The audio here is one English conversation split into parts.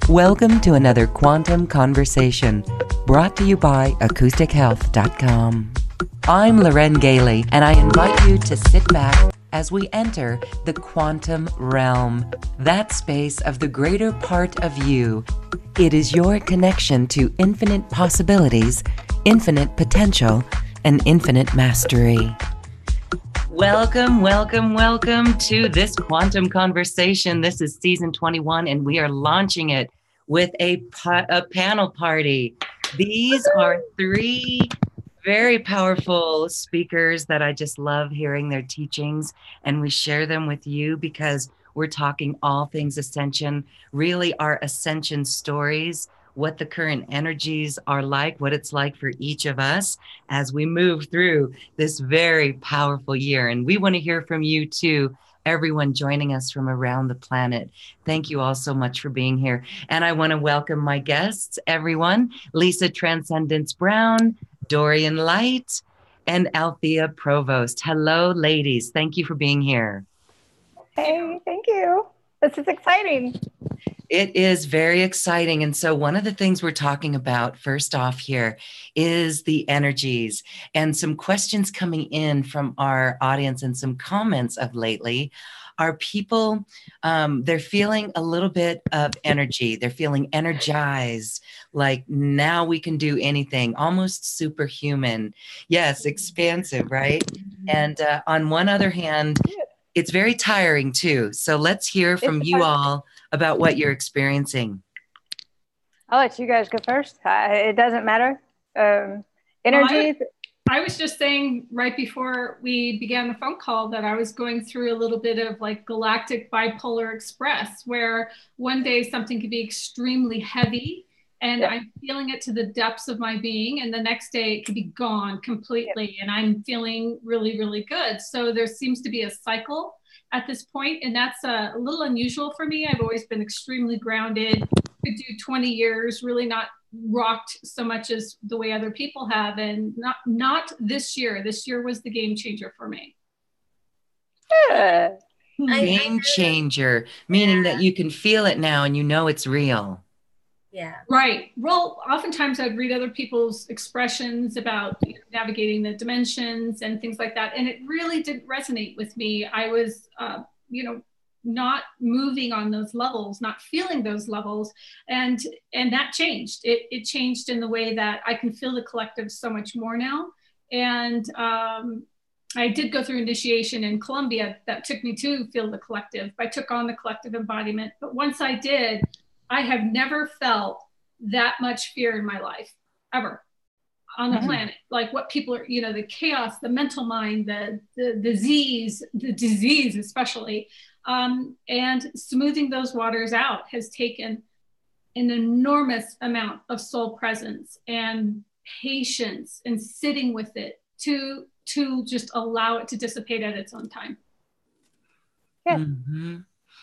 Welcome to another Quantum Conversation, brought to you by AcousticHealth.com. I'm Loren Galey, and I invite you to sit back as we enter the quantum realm, that space of the greater part of you. It is your connection to infinite possibilities, infinite potential, and infinite mastery. Welcome, welcome, welcome to this Quantum Conversation. This is season 21, and we are launching it with a panel party. These are three very powerful speakers that I just love hearing their teachings, and we share them with you because we're talking all things Ascension, really our Ascension stories, what the current energies are like, what it's like for each of us as we move through this very powerful year. And we want to hear from you too, everyone joining us from around the planet. Thank you all so much for being here. And I want to welcome my guests, everyone, Lisa Transcendence Brown, Dorian Light, and Althea Provost. Hello, ladies. Thank you for being here. Hey, thank you. This is exciting. It is very exciting. And so one of the things we're talking about first off here is the energies, and some questions coming in from our audience and some comments of lately are people, they're feeling a little bit of energy. They're feeling energized, like now we can do anything, almost superhuman. Yes, expansive, right? And on one other hand, it's very tiring too. So let's hear from you all about what you're experiencing. I'll let you guys go first. It doesn't matter. Energy. Well, I was just saying right before we began the phone call that I was going through a little bit of like galactic bipolar express, where one day something could be extremely heavy and I'm feeling it to the depths of my being, and the next day it could be gone completely and I'm feeling really, really good. So there seems to be a cycle at this point, and that's a little unusual for me. I've always been extremely grounded, could do 20 years, really not rocked so much as the way other people have, and not this year. This year was the game changer for me. Yeah. Game changer, meaning that you can feel it now and you know it's real. Yeah. Right. Well, oftentimes I'd read other people's expressions about navigating the dimensions and things like that, and it really didn't resonate with me. I was, not moving on those levels, not feeling those levels, and that changed. It changed in the way that I can feel the collective so much more now. And I did go through initiation in Colombia that took me to feel the collective. I took on the collective embodiment, but once I did, I have never felt that much fear in my life, ever, on the planet. Like what people are, the chaos, the mental mind, the disease especially, and smoothing those waters out has taken an enormous amount of soul presence and patience and sitting with it to just allow it to dissipate at its own time. Yeah. Mm-hmm.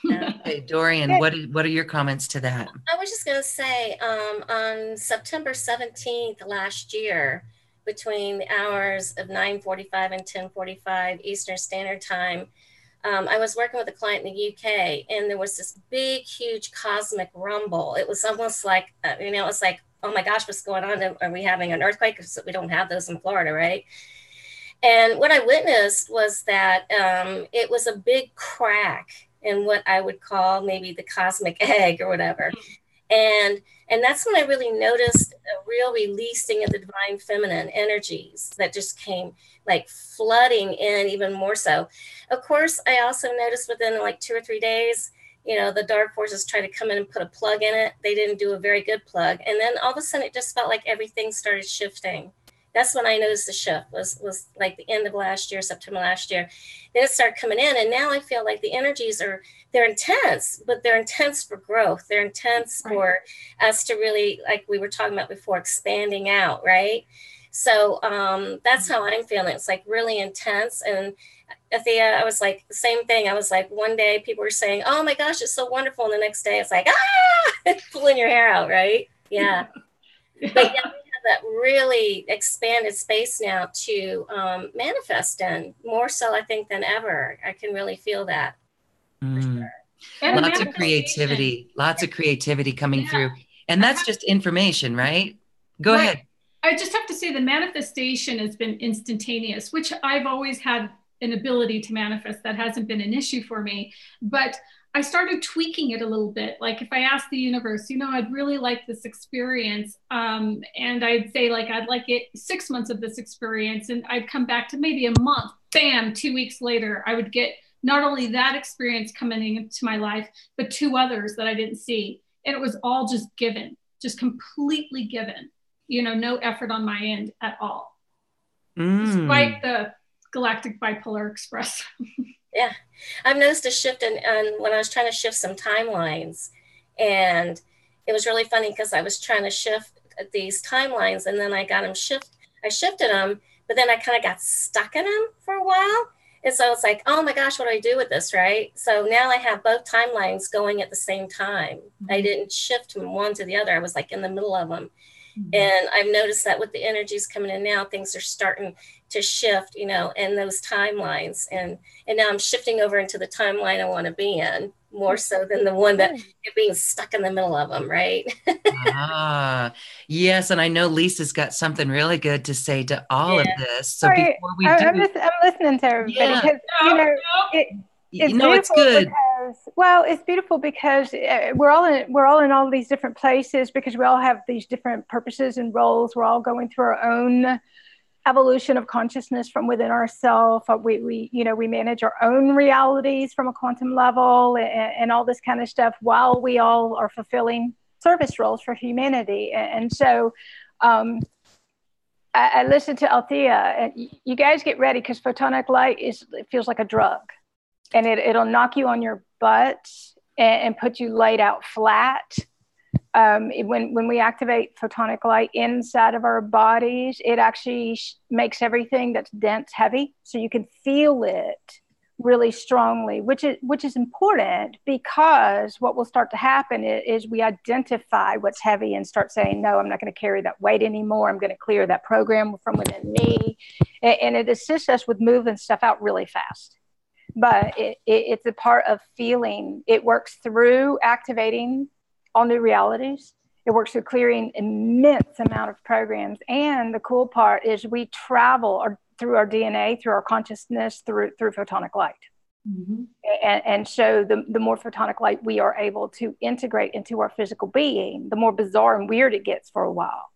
Okay, Dorian, what are your comments to that? I was just going to say, on September 17th last year, between the hours of 9:45 and 10:45 Eastern Standard Time, I was working with a client in the UK, and there was this big, huge cosmic rumble. It was almost like, it's like, oh my gosh, what's going on? Are we having an earthquake? Because we don't have those in Florida, right? And what I witnessed was that it was a big crack in what I would call maybe the cosmic egg or whatever. And that's when I really noticed a real releasing of the divine feminine energies that just came like flooding in even more so. Of course, I also noticed within like 2 or 3 days, the dark forces tried to come in and put a plug in it. They didn't do a very good plug. And then all of a sudden it just felt like everything started shifting. That's when I noticed the shift was like the end of last year, September last year. Then it started coming in, and now I feel like the energies they're intense, but they're intense for growth. They're intense for us to really, like we were talking about before, expanding out, right? So that's how I'm feeling. It's like really intense. And Althea, I was like, the same thing. I was like, one day people were saying, oh my gosh, it's so wonderful. And the next day it's like, pulling your hair out, right? Yeah. But yeah, that really expanded space now to manifest in more so, I think, than ever. I can really feel that. For sure. And Lots of creativity, coming through. And that's just information, right? Go ahead. I just have to say the manifestation has been instantaneous, which I've always had an ability to manifest. That hasn't been an issue for me. But I started tweaking it a little bit. Like if I asked the universe, I'd really like this experience. And I'd say like, I'd like it 6 months of this experience. And I'd come back to maybe a month, bam, 2 weeks later, I would get not only that experience coming into my life, but 2 others that I didn't see. And it was all just given, just completely given, no effort on my end at all. Despite the Galactic Bipolar Express. Yeah, I've noticed a shift in when I was trying to shift some timelines, and it was really funny because I was trying to shift these timelines, and then I shifted them, but then I kind of got stuck in them for a while. And so it's like, oh my gosh, what do I do with this, right? So now I have both timelines going at the same time. I didn't shift from one to the other. I was like in the middle of them. And I've noticed that with the energies coming in now, things are starting to shift, in those timelines. And now I'm shifting over into the timeline I want to be in more so than the one that you're being stuck in the middle of them, right? Yes. And I know Lisa's got something really good to say to all of this. So before we I'm listening to everybody because, it's good. It's beautiful because we're all in all these different places because we all have these different purposes and roles. We're all going through our own evolution of consciousness from within ourselves. We manage our own realities from a quantum level and all this kind of stuff while we all are fulfilling service roles for humanity. And so I listened to Althea, and you guys get ready because photonic light it feels like a drug. And it'll knock you on your butt and put you laid out flat. When we activate photonic light inside of our bodies, it actually makes everything that's dense heavy. So you can feel it really strongly, which is important because what will start to happen is we identify what's heavy and start saying, no, I'm not going to carry that weight anymore. I'm going to clear that program from within me. And it assists us with moving stuff out really fast. But it's a part of feeling. It works through activating all new realities. It works through clearing immense amount of programs. And the cool part is we travel through our DNA, through our consciousness, through photonic light. Mm-hmm. And so the more photonic light we are able to integrate into our physical being, the more bizarre and weird it gets for a while.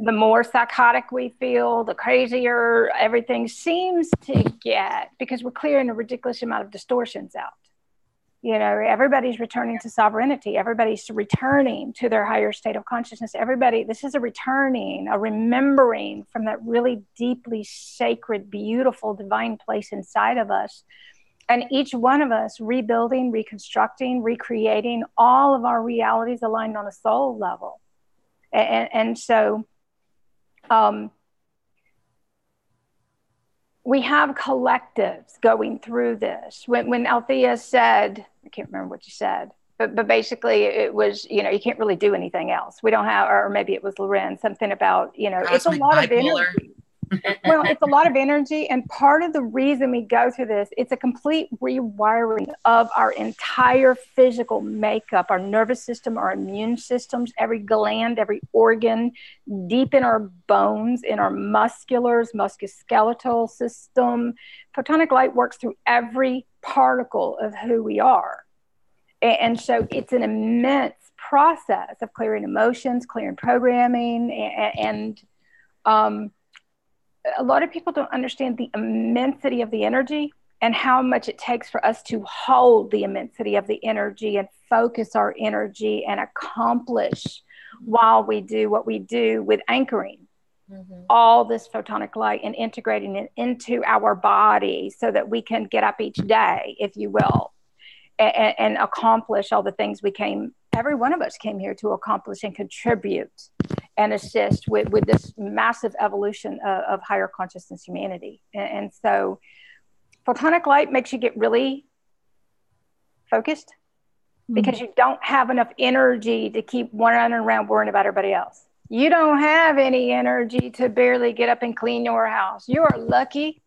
The more psychotic we feel, the crazier everything seems to get because we're clearing a ridiculous amount of distortions out. Everybody's returning to sovereignty. Everybody's returning to their higher state of consciousness. This is a remembering from that really deeply sacred, beautiful, divine place inside of us. And each one of us rebuilding, reconstructing, recreating all of our realities aligned on a soul level. And so we have collectives going through this. When Althea said, I can't remember what you said, but basically it was, you can't really do anything else. We don't have, or maybe it was Loren, something about, it's a lot of energy. Well, it's a lot of energy. And part of the reason we go through this, it's a complete rewiring of our entire physical makeup, our nervous system, our immune systems, every gland, every organ, deep in our bones, in our musculoskeletal system. Photonic light works through every particle of who we are. And so it's an immense process of clearing emotions, clearing programming, and a lot of people don't understand the immensity of the energy and how much it takes for us to hold the immensity of the energy and focus our energy and accomplish while we do what we do with anchoring all this photonic light and integrating it into our body so that we can get up each day, if you will, and accomplish all the things every one of us came here to accomplish and contribute and assist with this massive evolution of higher consciousness humanity. And so photonic light makes you get really focused because you don't have enough energy to keep running around worrying about everybody else. You don't have any energy to barely get up and clean your house. You are lucky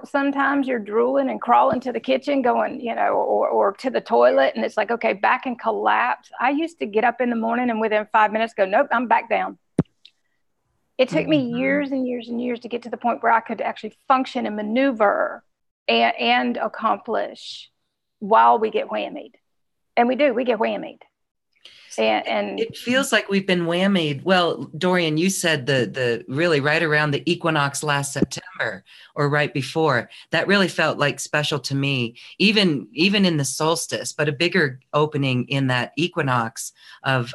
sometimes you're drooling and crawling to the kitchen going, or to the toilet. And it's like, okay, back and collapse. I used to get up in the morning and within 5 minutes go, nope, I'm back down. It took me years and years and years to get to the point where I could actually function and maneuver and accomplish while we get whammied. And we get whammied. And it feels like we've been whammied. Well, Dorian, you said the really right around the equinox last September or right before. That really felt like special to me, even in the solstice, but a bigger opening in that equinox of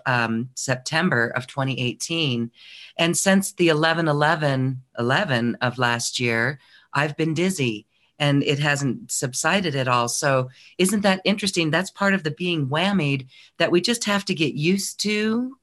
September of 2018. And since the 11/11/11 of last year, I've been dizzy. And it hasn't subsided at all. So isn't that interesting? That's part of the being whammied that we just have to get used to.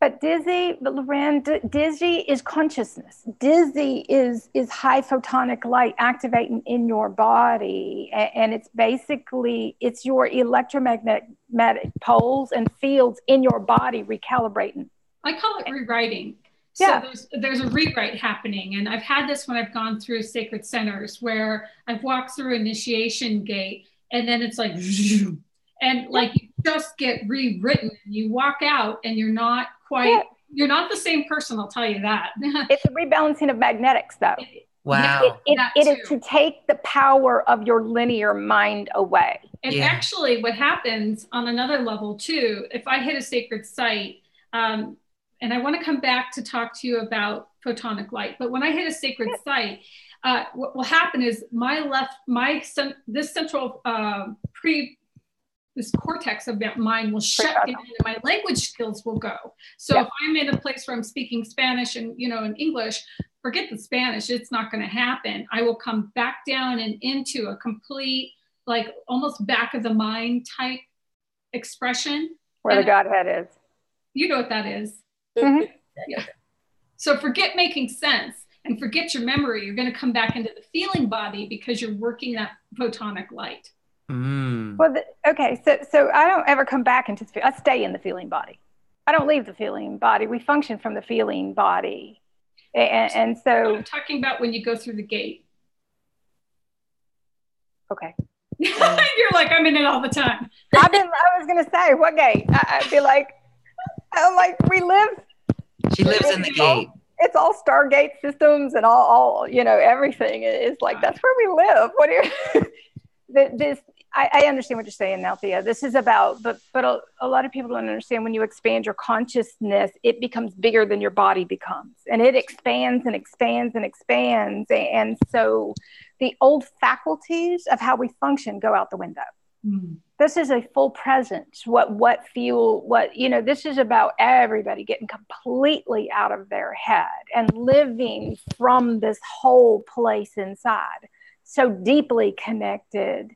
But Loren, dizzy is consciousness. Dizzy is high photonic light activating in your body. And it's basically, it's your electromagnetic poles and fields in your body recalibrating. I call it rewriting. Yeah. So there's a rewrite happening. And I've had this when I've gone through sacred centers where I've walked through initiation gate and then it's like, and like you just get rewritten. You walk out and you're not you're not the same person, I'll tell you that. It's a rebalancing of magnetics though. Wow. It is to take the power of your linear mind away. And actually what happens on another level too, if I hit a sacred site, and I want to come back to talk to you about photonic light. But when I hit a sacred site, what will happen is this central this cortex of that mind will shut down and my language skills will go. So if I'm in a place where I'm speaking Spanish and, in English, forget the Spanish, it's not going to happen. I will come back down and into a complete, like almost back of the mind type expression. Where the Godhead is. You know what that is. Mm-hmm. Yeah. So forget making sense and forget your memory. You're going to come back into the feeling body because you're working that photonic light. Well, okay. So I don't ever come back into the I stay in the feeling body. I don't leave the feeling body. We function from the feeling body. And so I'm talking about when you go through the gate. Okay. You're like, I'm in it all the time. I was going to say, what gate? I'd be like, She lives in the gate. It's all Stargate systems and all everything. It's like, that's where we live. What are you, I understand what you're saying, Althea. This is about, but a lot of people don't understand when you expand your consciousness, it becomes bigger than your body becomes. And it expands and expands and expands. And so the old faculties of how we function go out the window. This is a full presence. This is about everybody getting completely out of their head and living from this whole place inside. So deeply connected.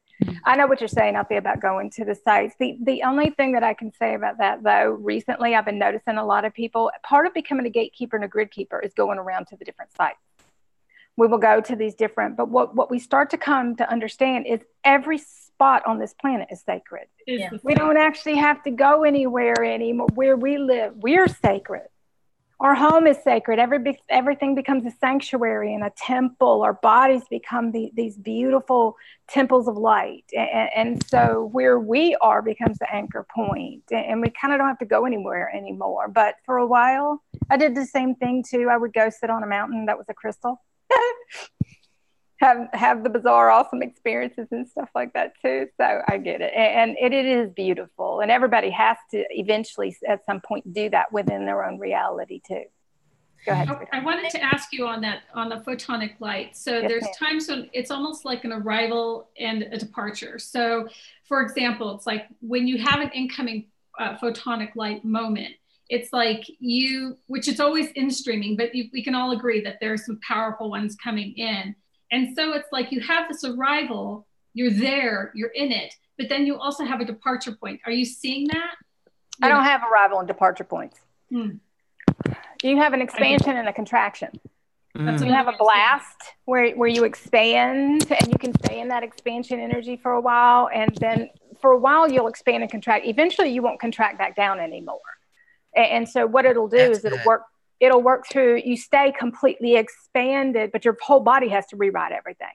I know what you're saying out there about going to the sites. The only thing that I can say about that, though, recently I've been noticing a lot of people, part of becoming a gatekeeper and a grid keeper is going around to the different sites. We will go to these different, but what we start to come to understand is every spot on this planet is sacred. Yeah. We don't actually have to go anywhere anymore. Where we live, we're sacred. Our home is sacred. Everything becomes a sanctuary and a temple. Our bodies become these beautiful temples of light. And so where we are becomes the anchor point. And we kind of don't have to go anywhere anymore. But for a while, I did the same thing too. I would go sit on a mountain that was a crystal. have the bizarre, awesome experiences and stuff like that too. So I get it. And it is beautiful. And everybody has to eventually at some point do that within their own reality too. Go ahead. I wanted to ask you on the photonic light. So yes, there's times when it's almost like an arrival and a departure. So for example, it's like when you have an incoming photonic light moment, it's like which is always in streaming, but we can all agree that there's some powerful ones coming in. And so it's like you have this arrival, you're there, you're in it, but then you also have a departure point. Are you seeing that? I don't have arrival and departure points. You have an expansion and a contraction. You have a blast where you expand and you can stay in that expansion energy for a while. And then for a while, you'll expand and contract. Eventually, you won't contract back down anymore. And so what it'll do is it'll It'll work through, you stay completely expanded, but your whole body has to rewrite everything.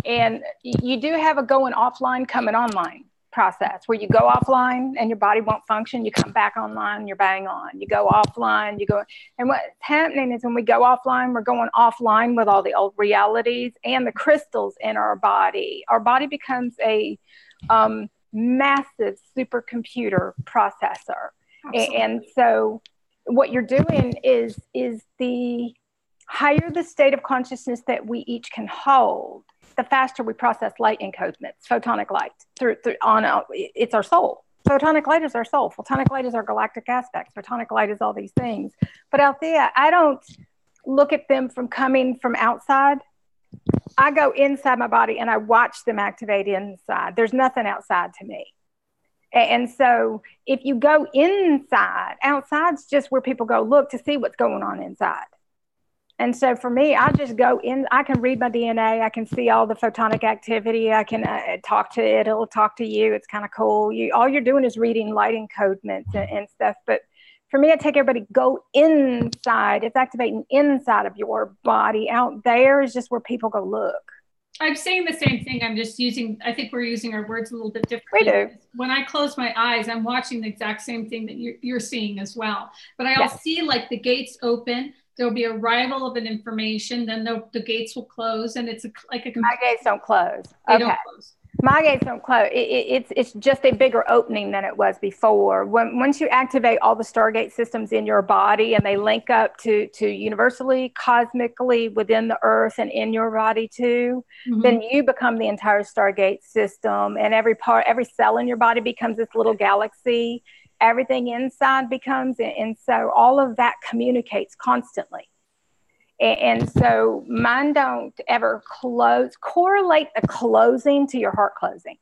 And you do have a going offline, coming online process where you go offline and your body won't function. You come back online, you're bang on. You go offline, you go. And what's happening is when we go offline, we're going offline with all the old realities and the crystals in our body. Our body becomes a massive supercomputer processor. Absolutely. And so what you're doing is the higher the state of consciousness that we each can hold, the faster we process light encodements, photonic light it's our soul. Photonic light is our soul. Photonic light is our galactic aspects. Photonic light is all these things. But Althea, I don't look at them from coming from outside. I go inside my body and I watch them activate inside. There's nothing outside to me. And so if you go inside, outside's just where people go look to see what's going on inside. And so for me, I just go in, I can read my DNA. I can see all the photonic activity. I can talk to it. It'll talk to you. It's kind of cool. All you're doing is reading light encodements and stuff. But for me, I take everybody, go inside. It's activating inside of your body. Out there is just where people go look. I'm saying the same thing. I'm just I think we're using our words a little bit differently. We do. When I close my eyes, I'm watching the exact same thing that you're seeing as well. But I'll see like the gates open. There'll be a arrival of an information, then the gates will close, and it's like a. My gates don't close. They don't close. My gates don't close. It's just a bigger opening than it was before. Once you activate all the Stargate systems in your body and they link up to universally, cosmically within the earth and in your body too, then you become the entire Stargate system, and every cell in your body becomes this little galaxy. Everything inside becomes, and so all of that communicates constantly. And so mine don't ever correlate the closing to your heart closing.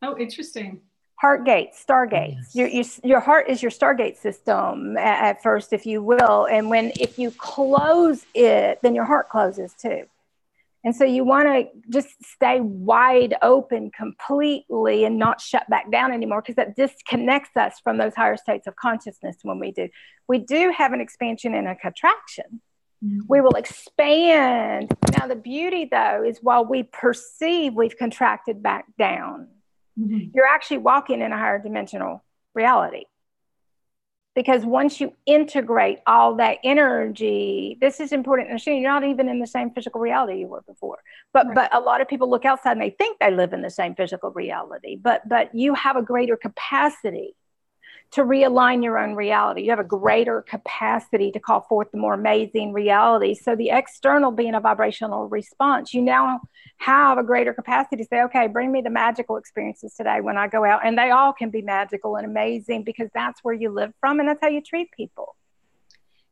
Oh, interesting. Heart gates, stargates. Yes. Your heart is your Stargate system at first, if you will. And if you close it, then your heart closes too. And so you want to just stay wide open completely and not shut back down anymore, because that disconnects us from those higher states of consciousness when we do. We do have an expansion and a contraction. We will expand. Now, the beauty, though, is while we perceive we've contracted back down, you're actually walking in a higher dimensional reality. Because once you integrate all that energy, this is important to understand, you're not even in the same physical reality you were before. But a lot of people look outside and they think they live in the same physical reality. But you have a greater capacity to realign your own reality. You have a greater capacity to call forth the more amazing reality. So the external being a vibrational response, you now have a greater capacity to say, okay, bring me the magical experiences today when I go out. And they all can be magical and amazing, because that's where you live from and that's how you treat people.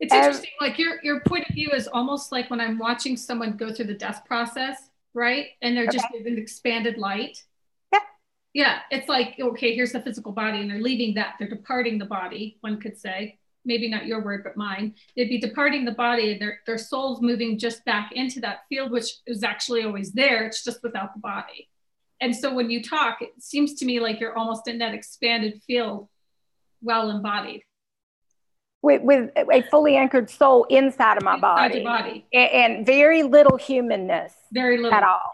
It's interesting. Like your point of view is almost like when I'm watching someone go through the death process, right? And they're just in expanded light. Yeah, it's like, okay, here's the physical body, and they're leaving that. They're departing the body, one could say. Maybe not your word, but mine. They'd be departing the body, and their soul's moving just back into that field, which is actually always there. It's just without the body. And so when you talk, it seems to me like you're almost in that expanded field, well embodied. With a fully anchored soul inside of my body. Your body. And very little humanness. Very little. At all.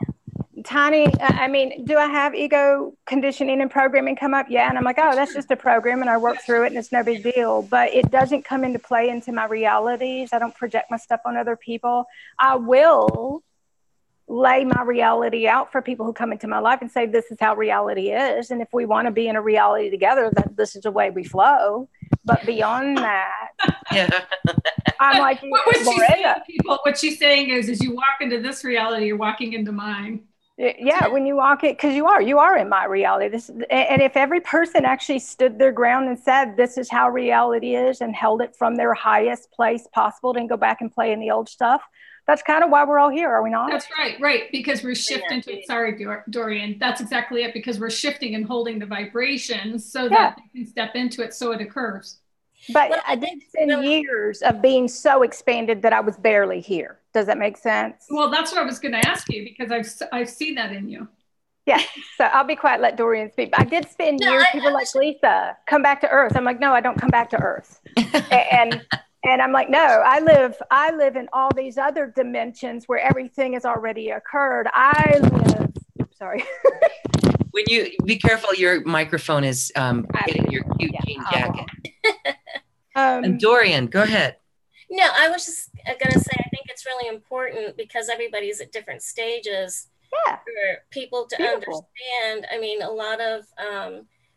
Tiny, I mean, do I have ego conditioning and programming come up? Yeah. And I'm like, oh, that's just a program, and I work through it and it's no big deal. But it doesn't come into play into my realities. I don't project my stuff on other people. I will lay my reality out for people who come into my life and say, this is how reality is. And if we want to be in a reality together, then this is the way we flow. But beyond that, I'm like, what she's saying is you walk into this reality, you're walking into mine. Yeah, when you walk it, because you are in my reality. And if every person actually stood their ground and said, this is how reality is, and held it from their highest place possible, and go back and play in the old stuff, that's kind of why we're all here, are we not? That's right, because we're shifting to, sorry, Dorian, that's exactly it, because we're shifting and holding the vibrations so that they can step into it so it occurs. But I did spend years of being so expanded that I was barely here. Does that make sense? Well, that's what I was going to ask you, because I've seen that in you. Yeah. So I'll be quiet, let Dorian speak. But I did spend years, people like Lisa, come back to Earth. I'm like, no, I don't come back to Earth. And And I'm like, no, I live in all these other dimensions where everything has already occurred. I live, sorry. When you be careful, your microphone is hitting your cute jean jacket. And Dorian, go ahead. No, I was just going to say, I think it's really important because everybody's at different stages for people to understand. I mean, a lot of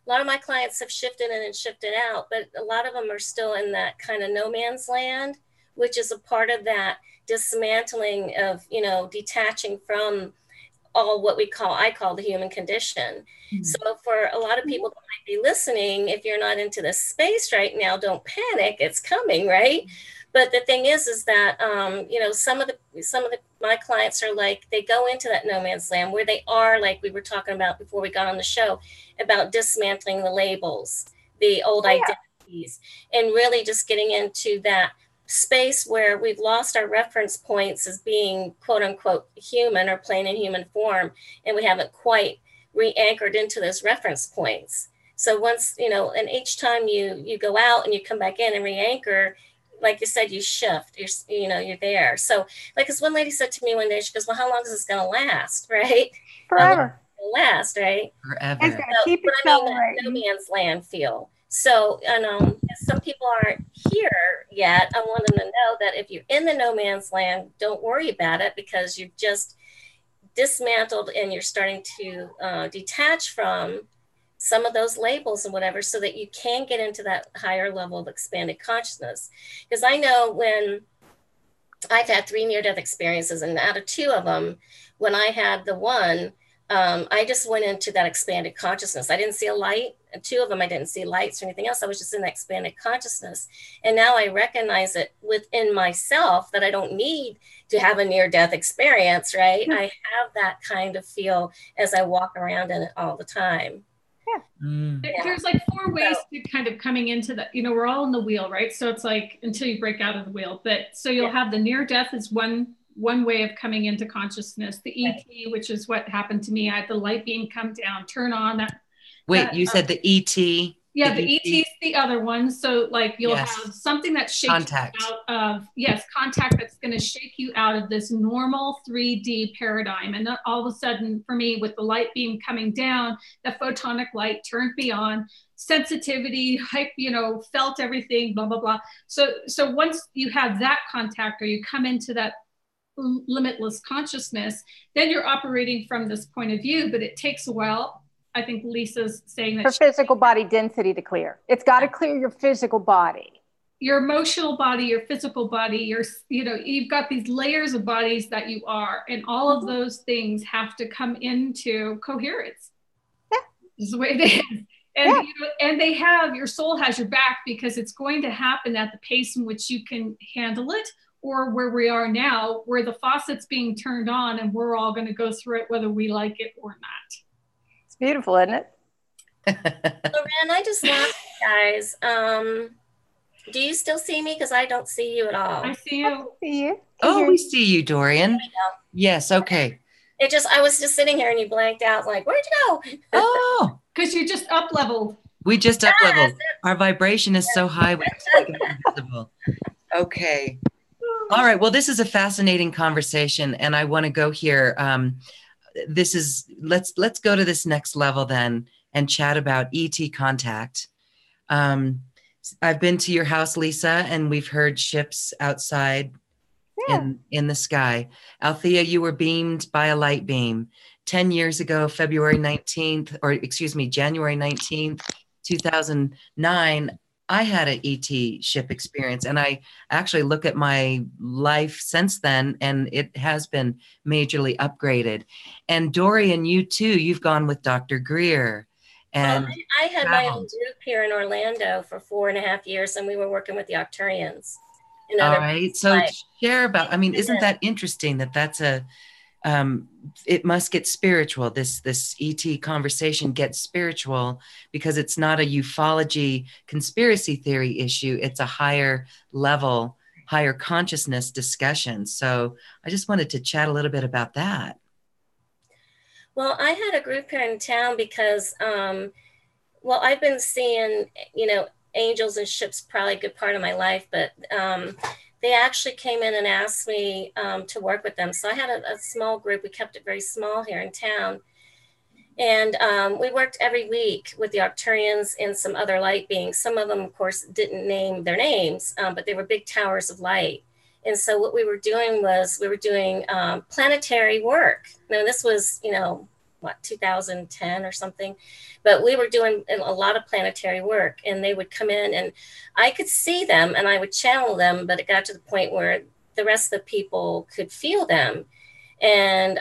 my clients have shifted in and shifted out, but a lot of them are still in that kind of no man's land, which is a part of that dismantling of, you know, detaching from all what I call the human condition. Mm-hmm. So for a lot of people that might be listening, if you're not into this space right now, don't panic, it's coming, right? But the thing is that, you know, some of my clients are like, they go into that no man's land where they are, like we were talking about before we got on the show, about dismantling the labels, the old identities, and really just getting into that space where we've lost our reference points as being quote unquote human or plain in human form. And we haven't quite re-anchored into those reference points. So once, you know, and each time you go out and you come back in and re-anchor, like you said, you shift, you're there. So like this one lady said to me one day, she goes, well, how long is this going to last? Right? Forever. Last, right? Forever. It's going to keep accelerating. No man's land feel. So, some people aren't here yet. I want them to know that if you're in the no man's land, don't worry about it because you've just dismantled and you're starting to detach from some of those labels and whatever so that you can get into that higher level of expanded consciousness. Because I know when I've had 3 near-death experiences, and out of 2 of them, when I had the one, I just went into that expanded consciousness. I didn't see a light. And 2 of them, I didn't see lights or anything else. I was just in that expanded consciousness. And now I recognize it within myself that I don't need to have a near-death experience, right? I have that kind of feel as I walk around in it all the time. There's like 4 ways to kind of coming into that. You know, we're all in the wheel, right? So it's like until you break out of the wheel. But so you'll have the near-death is one way of coming into consciousness. The ET, which is what happened to me. I had the light beam come down, turn on that. Wait, you said the ET? Yeah, the ET is the other one. So like you'll have something that shakes you out of, contact that's going to shake you out of this normal 3D paradigm. And then all of a sudden for me with the light beam coming down, the photonic light turned me on, sensitivity, hype, felt everything, blah, blah, blah. So once you have that contact or you come into that limitless consciousness, then you're operating from this point of view, but it takes a while. I think Lisa's saying that for physical body density to clear. It's got to clear your physical body, your emotional body, your physical body, you've got these layers of bodies that you are, and all of those things have to come into coherence. This is the way it is. And, and your soul has your back because it's going to happen at the pace in which you can handle it, or where we are now, where the faucet's being turned on and we're all going to go through it, whether we like it or not. Beautiful, isn't it? Loren, I just lost you guys. Do you still see me? Because I don't see you at all. I see you. I see you. Oh, we see you, Dorian. Yes, okay. I was just sitting here and you blanked out like, where'd you go? Oh, because you just up-leveled. We just up-leveled. Our vibration is so high, we just make it invisible. Okay. All right, well, this is a fascinating conversation, and I want to go here. Let's go to this next level then and chat about ET contact. I've been to your house, Lisa, and we've heard ships outside in the sky. Althea, you were beamed by a light beam 10 years ago, January 19th, 2009. I had an ET ship experience, and I actually look at my life since then, and it has been majorly upgraded. And Dorian, you too, you've gone with Dr. Greer. And I had my own group here in Orlando for 4.5 years, and we were working with the Octurians. All right, so share about, isn't that interesting that that's it must get spiritual. This ET conversation gets spiritual because it's not a ufology conspiracy theory issue. It's a higher level, higher consciousness discussion. So I just wanted to chat a little bit about that. Well, I had a group here in town because, I've been seeing, angels and ships probably a good part of my life, but they actually came in and asked me to work with them. So I had a small group. We kept it very small here in town. And we worked every week with the Arcturians and some other light beings. Some of them, of course, didn't name their names, but they were big towers of light. And so what we were doing was we were doing planetary work. Now, this was, 2010 or something, but we were doing a lot of planetary work, and they would come in and I could see them and I would channel them, but it got to the point where the rest of the people could feel them. And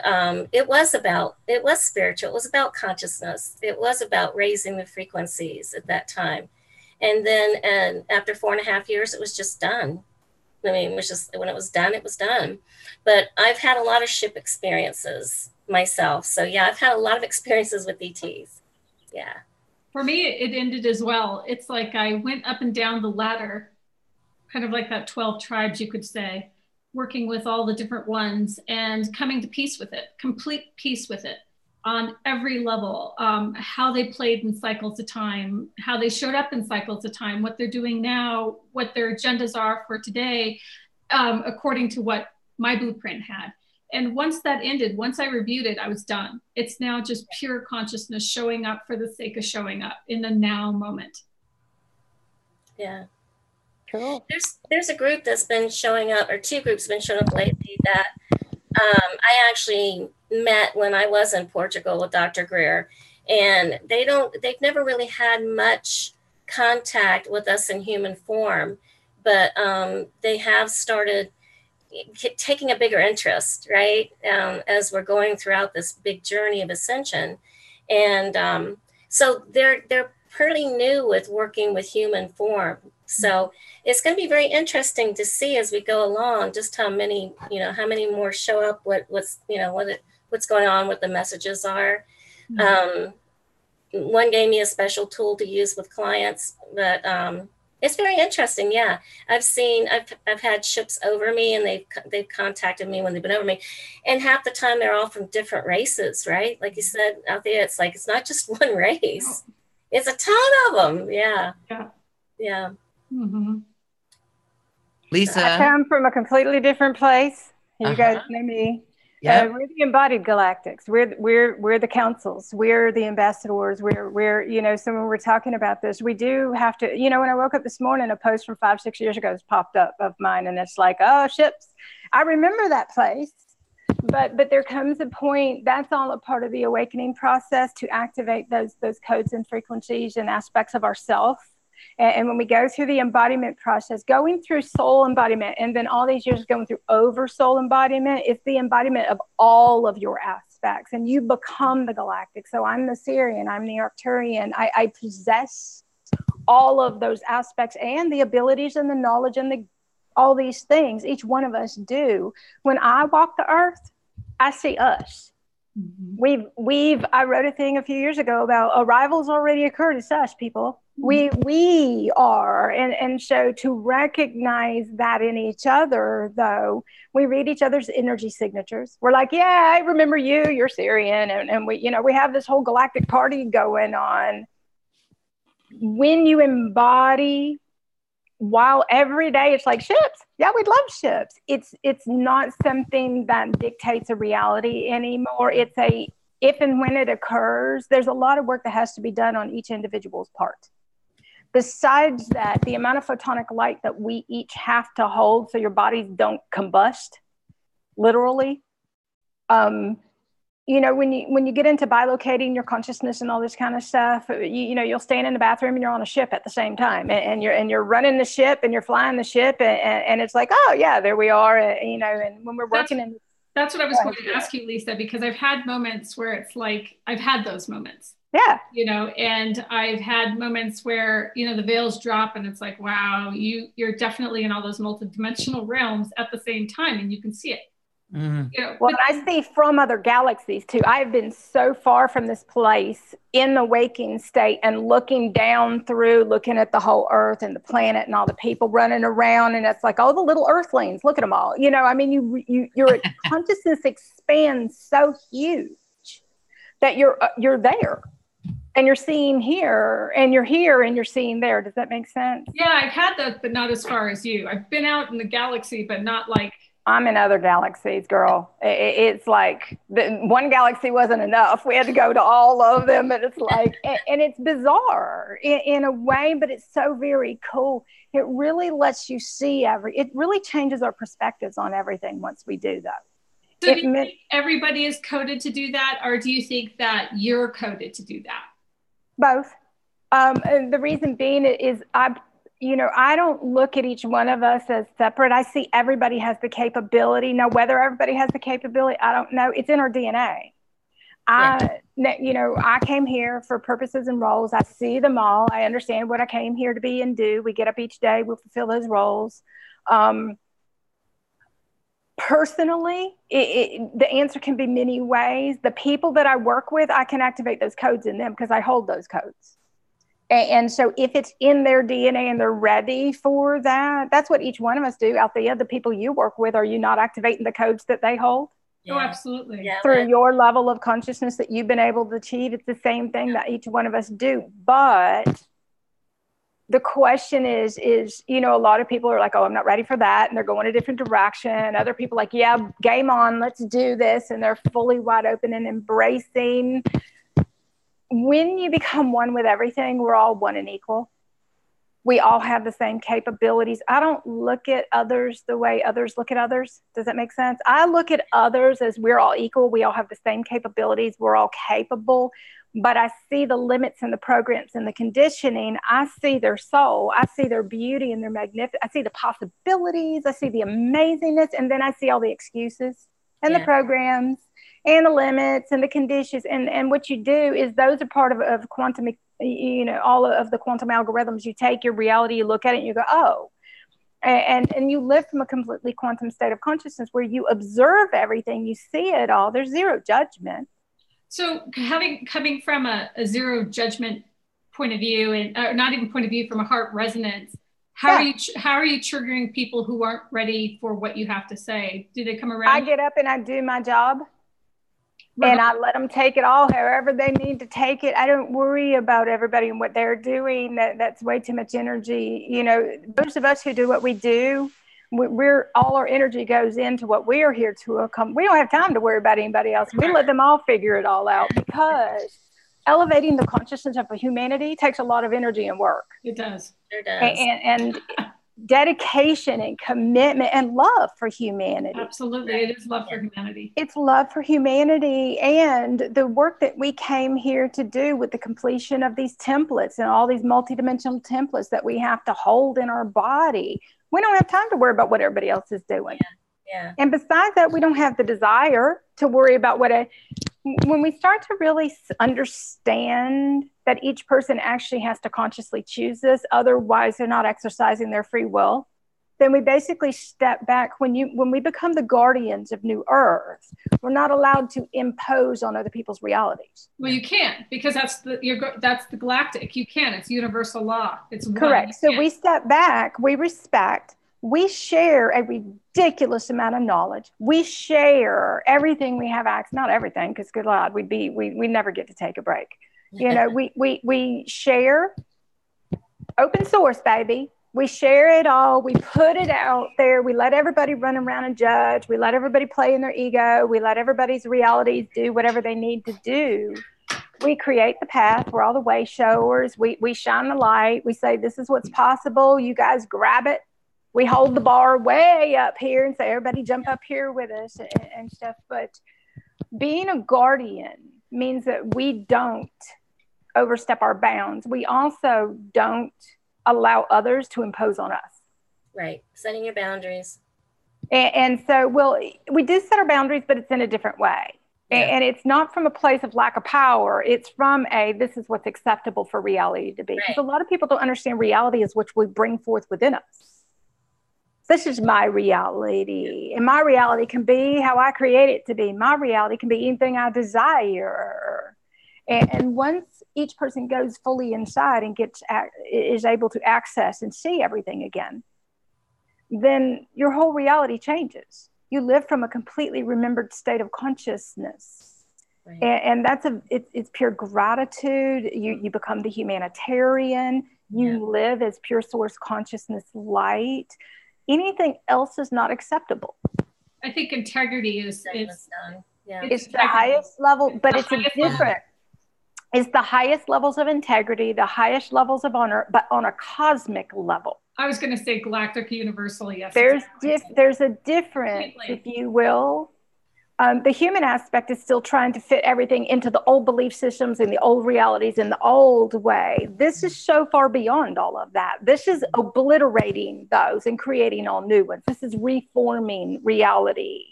it was spiritual. It was about consciousness. It was about raising the frequencies at that time. And then after 4.5 years, it was just done. I mean, it was just, when it was done, it was done. But I've had a lot of ship experiences myself. So yeah, I've had a lot of experiences with ETs. Yeah. For me, it ended as well. It's like I went up and down the ladder, kind of like that 12 tribes, you could say, working with all the different ones and coming to peace with it, complete peace with it on every level. How they played in cycles of time, how they showed up in cycles of time, what they're doing now, what their agendas are for today, according to what my blueprint had. And once that ended, once I reviewed it, I was done. It's now just pure consciousness showing up for the sake of showing up in the now moment. Yeah. Cool. There's a group that's been showing up, or two groups have been showing up lately that I actually met when I was in Portugal with Dr. Greer. And they've never really had much contact with us in human form, but they have started taking a bigger interest, right? As we're going throughout this big journey of ascension. And so they're pretty new with working with human form. So it's going to be very interesting to see as we go along, just how many more show up, what's going on, what the messages are. One gave me a special tool to use with clients, but it's very interesting. Yeah. I've had ships over me, and they've contacted me when they've been over me, and half the time they're all from different races, right? Like you said, Althea, it's like, it's not just one race. It's a ton of them. Yeah. Yeah. Yeah. Mm-hmm. Lisa. I come from a completely different place. You guys know me. Yep. We're the embodied galactics. We're the councils. We're the ambassadors. We're so when we're talking about this, we do have to, when I woke up this morning, a post from 5-6 years ago has popped up of mine, and it's like, oh, ships. I remember that place. But there comes a point, that's all a part of the awakening process, to activate those codes and frequencies and aspects of ourself. And when we go through the embodiment process, going through soul embodiment, and then all these years going through over soul embodiment, it's the embodiment of all of your aspects, and you become the galactic. So I'm the Syrian, I'm the Arcturian. I possess all of those aspects and the abilities and the knowledge and all these things. Each one of us do. When I walk the earth, I see us. Mm-hmm. I wrote a thing a few years ago about arrivals already occurred. It's us, people. We are, and so to recognize that in each other, though, we read each other's energy signatures. We're like, yeah, I remember you, you're Syrian, and we have this whole galactic party going on. When you embody, while every day it's like ships, yeah, we'd love ships. It's not something that dictates a reality anymore. It's a if and when it occurs. There's a lot of work that has to be done on each individual's part. Besides that, the amount of photonic light that we each have to hold so your bodies don't combust, literally. When you get into bilocating your consciousness and all this kind of stuff, you'll stand in the bathroom and you're on a ship at the same time, and you're running the ship and you're flying the ship, and it's like, oh yeah, there we are, and when we're working that's what I was going to ask you, Lisa, because I've had moments where it's like, I've had those moments. Yeah. And I've had moments where, the veils drop and it's like, wow, you're definitely in all those multidimensional realms at the same time, and you can see it. Mm-hmm. Well, I see from other galaxies too. I've been so far from this place in the waking state and looking down through, looking at the whole earth and the planet and all the people running around. And it's like, oh, the little earthlings, look at them all. Your consciousness expands so huge that you're there. And you're seeing here, and you're here, and you're seeing there. Does that make sense? Yeah, I've had that, but not as far as you. I've been out in the galaxy, but not like. I'm in other galaxies, girl. It's like one galaxy wasn't enough. We had to go to all of them. And it's like, and it's bizarre in a way, but it's so very cool. It really lets you see it really changes our perspectives on everything once we do that. So do you think everybody is coded to do that? Or do you think that you're coded to do that? Both. And the reason being is I don't look at each one of us as separate. I see everybody has the capability. Now, whether everybody has the capability, I don't know. It's in our DNA. I came here for purposes and roles. I see them all. I understand what I came here to be and do. We get up each day. We fulfill those roles. Personally, the answer can be many ways. The people that I work with, I can activate those codes in them because I hold those codes. And so if it's in their DNA and they're ready for that, that's what each one of us do. Althea, the people you work with, are you not activating the codes that they hold? Yeah. Oh, absolutely. Yeah. Through your level of consciousness that you've been able to achieve, it's the same thing that each one of us do. But the question is, a lot of people are like, oh, I'm not ready for that. And they're going a different direction. Other people are like, yeah, game on, let's do this. And they're fully wide open and embracing. When you become one with everything, we're all one and equal. We all have the same capabilities. I don't look at others the way others look at others. Does that make sense? I look at others as we're all equal. We all have the same capabilities. We're all capable. But I see the limits and the programs and the conditioning. I see their soul. I see their beauty and their magnificence. I see the possibilities. I see the amazingness. And then I see all the excuses and the programs and the limits and the conditions. And what you do is those are part of quantum, all of the quantum algorithms. You take your reality, you look at it, and you go, oh. And you live from a completely quantum state of consciousness where you observe everything, you see it all. There's zero judgment. So coming from a zero judgment point of view, and not even point of view, from a heart resonance, how are you triggering people who aren't ready for what you have to say? Do they come around? I get up and I do my job, and I let them take it all however they need to take it. I don't worry about everybody and what they're doing. That's way too much energy. Those of us who do what we do, we're all our energy goes into what we are here to accomplish. We don't have time to worry about anybody else. We let them all figure it all out, because elevating the consciousness of humanity takes a lot of energy and work. It does. It does. And dedication and commitment and love for humanity. Absolutely. It is love for humanity. It's love for humanity, and the work that we came here to do with the completion of these templates and all these multidimensional templates that we have to hold in our body. We don't have time to worry about what everybody else is doing. Yeah. And besides that, we don't have the desire to worry about when we start to really understand that each person actually has to consciously choose this, otherwise they're not exercising their free will, then we basically step back. When we become the guardians of New Earth, we're not allowed to impose on other people's realities. Well, you can't, because that's the galactic. You can't. It's universal law. It's correct. So we step back. We respect. We share a ridiculous amount of knowledge. We share everything we have access. Not everything, because good Lord, we never get to take a break. We share open source, baby. We share it all. We put it out there. We let everybody run around and judge. We let everybody play in their ego. We let everybody's realities do whatever they need to do. We create the path. We're all the way showers. We shine the light. We say, this is what's possible. You guys grab it. We hold the bar way up here and say, everybody jump up here with us and stuff. But being a guardian means that we don't overstep our bounds. We also don't allow others to impose on us. Right. Setting your boundaries. And so, we do set our boundaries, but it's in a different way. Yeah. And it's not from a place of lack of power. It's from this is what's acceptable for reality to be. Because a lot of people don't understand reality is what we bring forth within us. This is my reality. And my reality can be how I create it to be. My reality can be anything I desire. And once each person goes fully inside and is able to access and see everything again, then your whole reality changes. You live from a completely remembered state of consciousness. Right. And that's it's pure gratitude. You become the humanitarian. You live as pure source consciousness light. Anything else is not acceptable. I think integrity is it's the highest level, but it's different. It's the highest levels of integrity, the highest levels of honor, but on a cosmic level. I was going to say galactic, universal. Yes. There's a difference, if you will. The human aspect is still trying to fit everything into the old belief systems and the old realities in the old way. This is so far beyond all of that. This is obliterating those and creating all new ones. This is reforming reality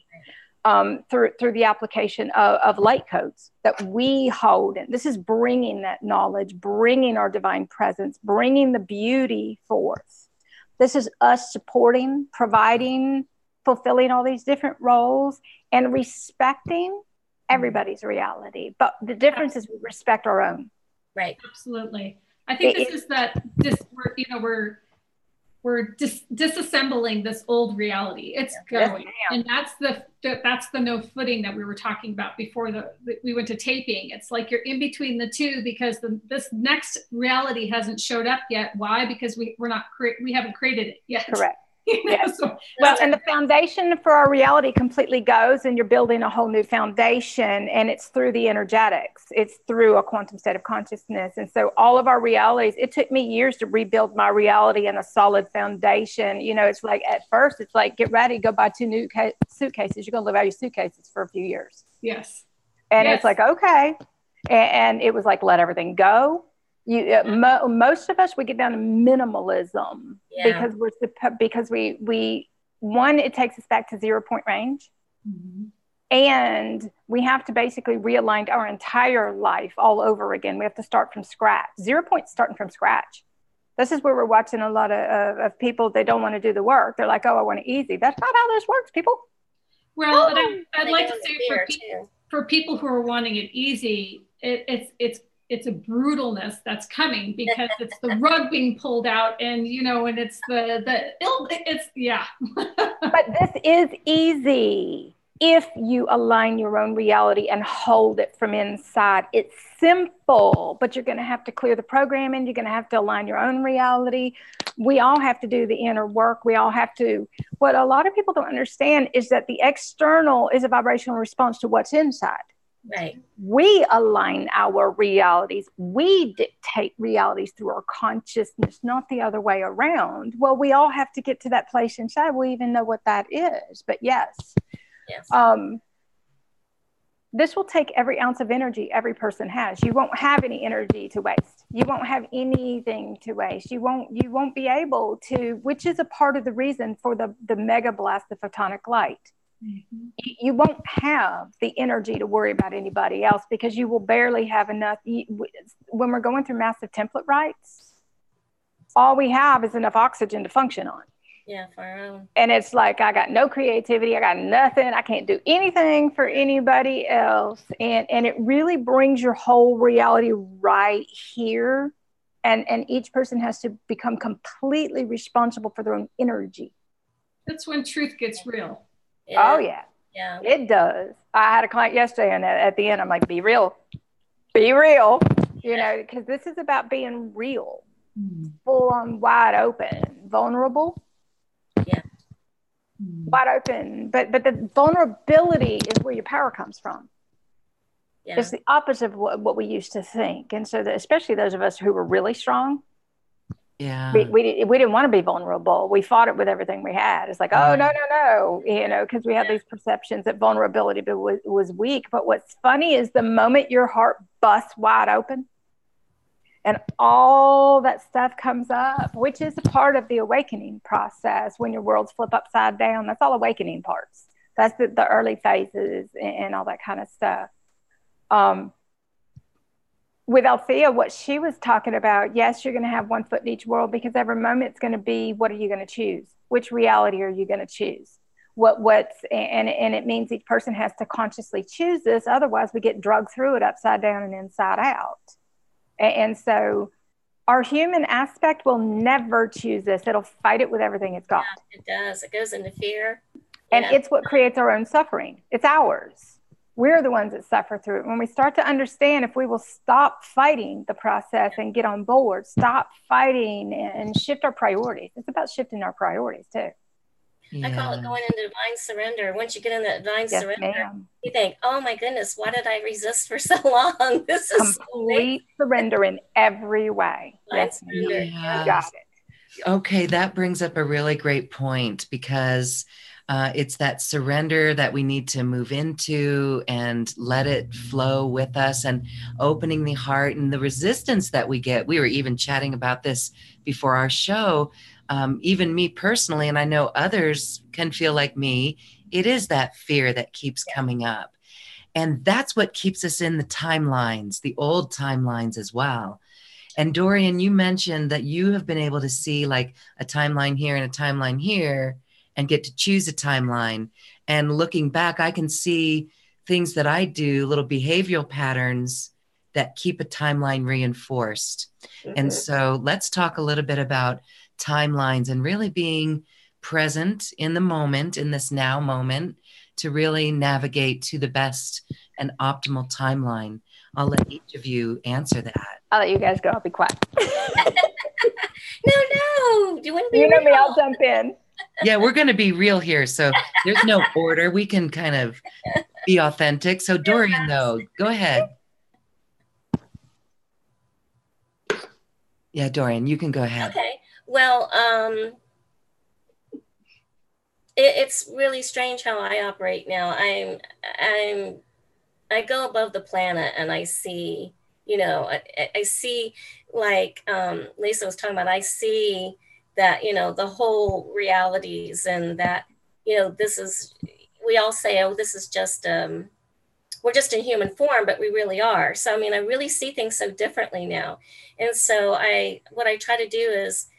through the application of light codes that we hold. And this is bringing that knowledge, bringing our divine presence, bringing the beauty forth. This is us supporting, providing, fulfilling all these different roles and respecting everybody's reality. But the difference is we respect our own. Right. Absolutely. I think we're disassembling this old reality. It's going. And that's the no footing that we were talking about before we went to taping. It's like you're in between the two because this next reality hasn't showed up yet. Why? Because we haven't created it yet. Correct. Yes. And the foundation for our reality completely goes, and you're building a whole new foundation, and it's through the energetics. It's through a quantum state of consciousness. And so all of our realities, it took me years to rebuild my reality in a solid foundation. It's like, at first, it's like, get ready, go buy 2 new suitcases. You're going to live out your suitcases for a few years. Yes. And it's like, okay. And it was like, let everything go. Most of us, we get down to minimalism because we it takes us back to 0 point range, and we have to basically realign our entire life all over again. We have to start from scratch. 0 point starting from scratch. This is where we're watching a lot of people. They don't want to do the work. They're like, oh, I want it easy. That's not how this works, people. Well, and I'd like to say for people who are wanting it easy, it's a brutalness that's coming because it's the rug being pulled out, and and it's But this is easy if you align your own reality and hold it from inside. It's simple, but you're going to have to clear the programming. You're going to have to align your own reality. We all have to do the inner work. We all have to. What a lot of people don't understand is that the external is a vibrational response to what's inside. Right. We align our realities. We dictate realities through our consciousness, not the other way around. Well, we all have to get to that place inside. We even know what that is. But yes. This will take every ounce of energy every person has. You won't have any energy to waste. You won't have anything to waste. You won't be able to, which is a part of the reason for the mega blast of photonic light. You won't have the energy to worry about anybody else because you will barely have enough. When we're going through massive template rights, all we have is enough oxygen to function on. Yeah, for our own. And it's like, I got no creativity. I got nothing. I can't do anything for anybody else. And it really brings your whole reality right here. And each person has to become completely responsible for their own energy. That's when truth gets real. Yeah. Oh, yeah. Yeah, it does. I had a client yesterday, and at the end, I'm like, be real, because this is about being real, full on, wide open, vulnerable. Yeah. Wide open. But the vulnerability is where your power comes from. Yeah. It's the opposite of what we used to think. And so especially those of us who were really strong. Yeah. We didn't want to be vulnerable. We fought it with everything we had. It's like, oh, no, because we had these perceptions that vulnerability was weak. But what's funny is the moment your heart busts wide open and all that stuff comes up, which is a part of the awakening process. When your worlds flip upside down, that's all awakening parts. That's the early phases and all that kind of stuff. With Althea, what she was talking about, yes, you're going to have 1 foot in each world because every moment it's going to be, what are you going to choose? Which reality are you going to choose? And it means each person has to consciously choose this. Otherwise, we get drugged through it upside down and inside out. And so our human aspect will never choose this. It'll fight it with everything it's got. Yeah, it does. It goes into fear. And it's what creates our own suffering. It's ours. We're the ones that suffer through it. When we start to understand, if we will stop fighting the process and get on board, stop fighting and shift our priorities. It's about shifting our priorities too. I call it going into divine surrender. Once you get in that divine surrender, you think, oh my goodness, why did I resist for so long? This is complete surrender in every way. Yes, you got it. Okay, that brings up a really great point, because it's that surrender that we need to move into and let it flow with us, and opening the heart, and the resistance that we get. We were even chatting about this before our show. Even me personally, and I know others can feel like me, it is that fear that keeps coming up. And that's what keeps us in the timelines, the old timelines as well. And Dorian, you mentioned that you have been able to see like a timeline here and a timeline here and get to choose a timeline. And looking back, I can see things that I do, little behavioral patterns that keep a timeline reinforced. Mm-hmm. And so let's talk a little bit about timelines and really being present in the moment, in this now moment, to really navigate to the best and optimal timeline. I'll let each of you answer that. I'll let you guys go. I'll be quiet. No. Do you want to be You know real? me, I'll jump in. Yeah, we're going to be real here. So there's no order. We can kind of be authentic. So Dorian, though, go ahead. Yeah, Dorian, you can go ahead. Okay. Well, it's really strange how I operate now. I go above the planet and I see, I see, like Lisa was talking about, I see that, the whole realities, and that, we all say, oh, this is just, we're just in human form, but we really are. So, I really see things so differently now. And so what I try to do is,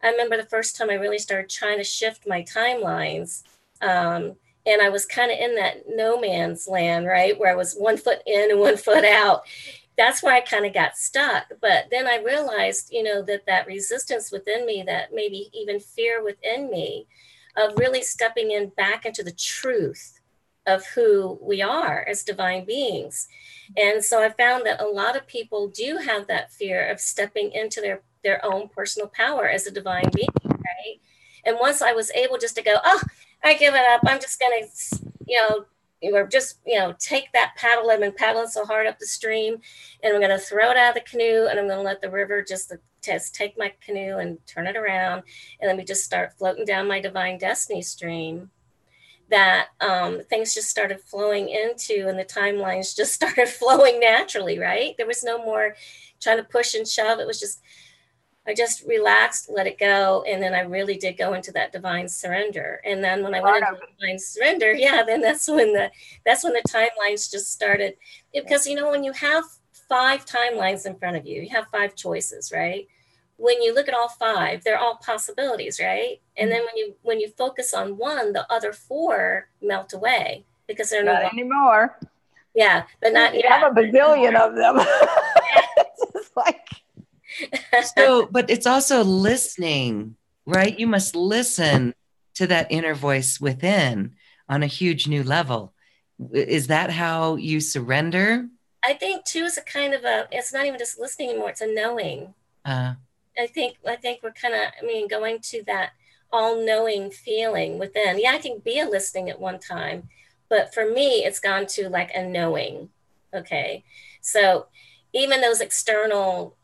I remember the first time I really started trying to shift my timelines, and I was kind of in that no man's land, right? Where I was 1 foot in and 1 foot out. That's where I kind of got stuck. But then I realized, that resistance within me, that maybe even fear within me, of really stepping in back into the truth of who we are as divine beings. And so I found that a lot of people do have that fear of stepping into their own personal power as a divine being, right? And once I was able just to go, oh, I give it up. I'm just going to, take that paddle. I've been paddling so hard up the stream, and I'm going to throw it out of the canoe, and I'm going to let the river just take my canoe and turn it around. And let me just start floating down my divine destiny stream. That things just started flowing into, and the timelines just started flowing naturally, right? There was no more trying to push and shove. It was just, I just relaxed, let it go. And then I really did go into that divine surrender. And then when I went into divine surrender, then that's when the timelines just started. Because, when you have 5 timelines in front of you, you have 5 choices, right? When you look at all 5, they're all possibilities, right? And then when you focus on one, the other 4 melt away because they're not anymore. Yeah, but not you have a bazillion of them. It's just like. So, but it's also listening, right? You must listen to that inner voice within on a huge new level. Is that how you surrender? I think too, is a kind of it's not even just listening anymore. It's a knowing. I think we're kind of, going to that all-knowing feeling within. Yeah, I can be a listening at one time, but for me, it's gone to like a knowing. Okay. So even those external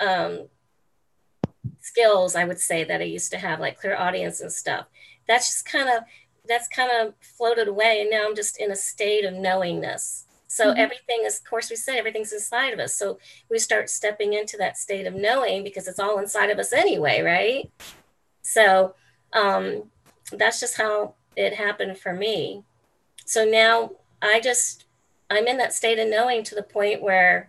skills, I would say, that I used to have, like clairaudience and stuff, that's kind of floated away. And now I'm just in a state of knowingness. So everything is, of course, we said everything's inside of us. So we start stepping into that state of knowing because it's all inside of us anyway, right? So that's just how it happened for me. So now I'm in that state of knowing to the point where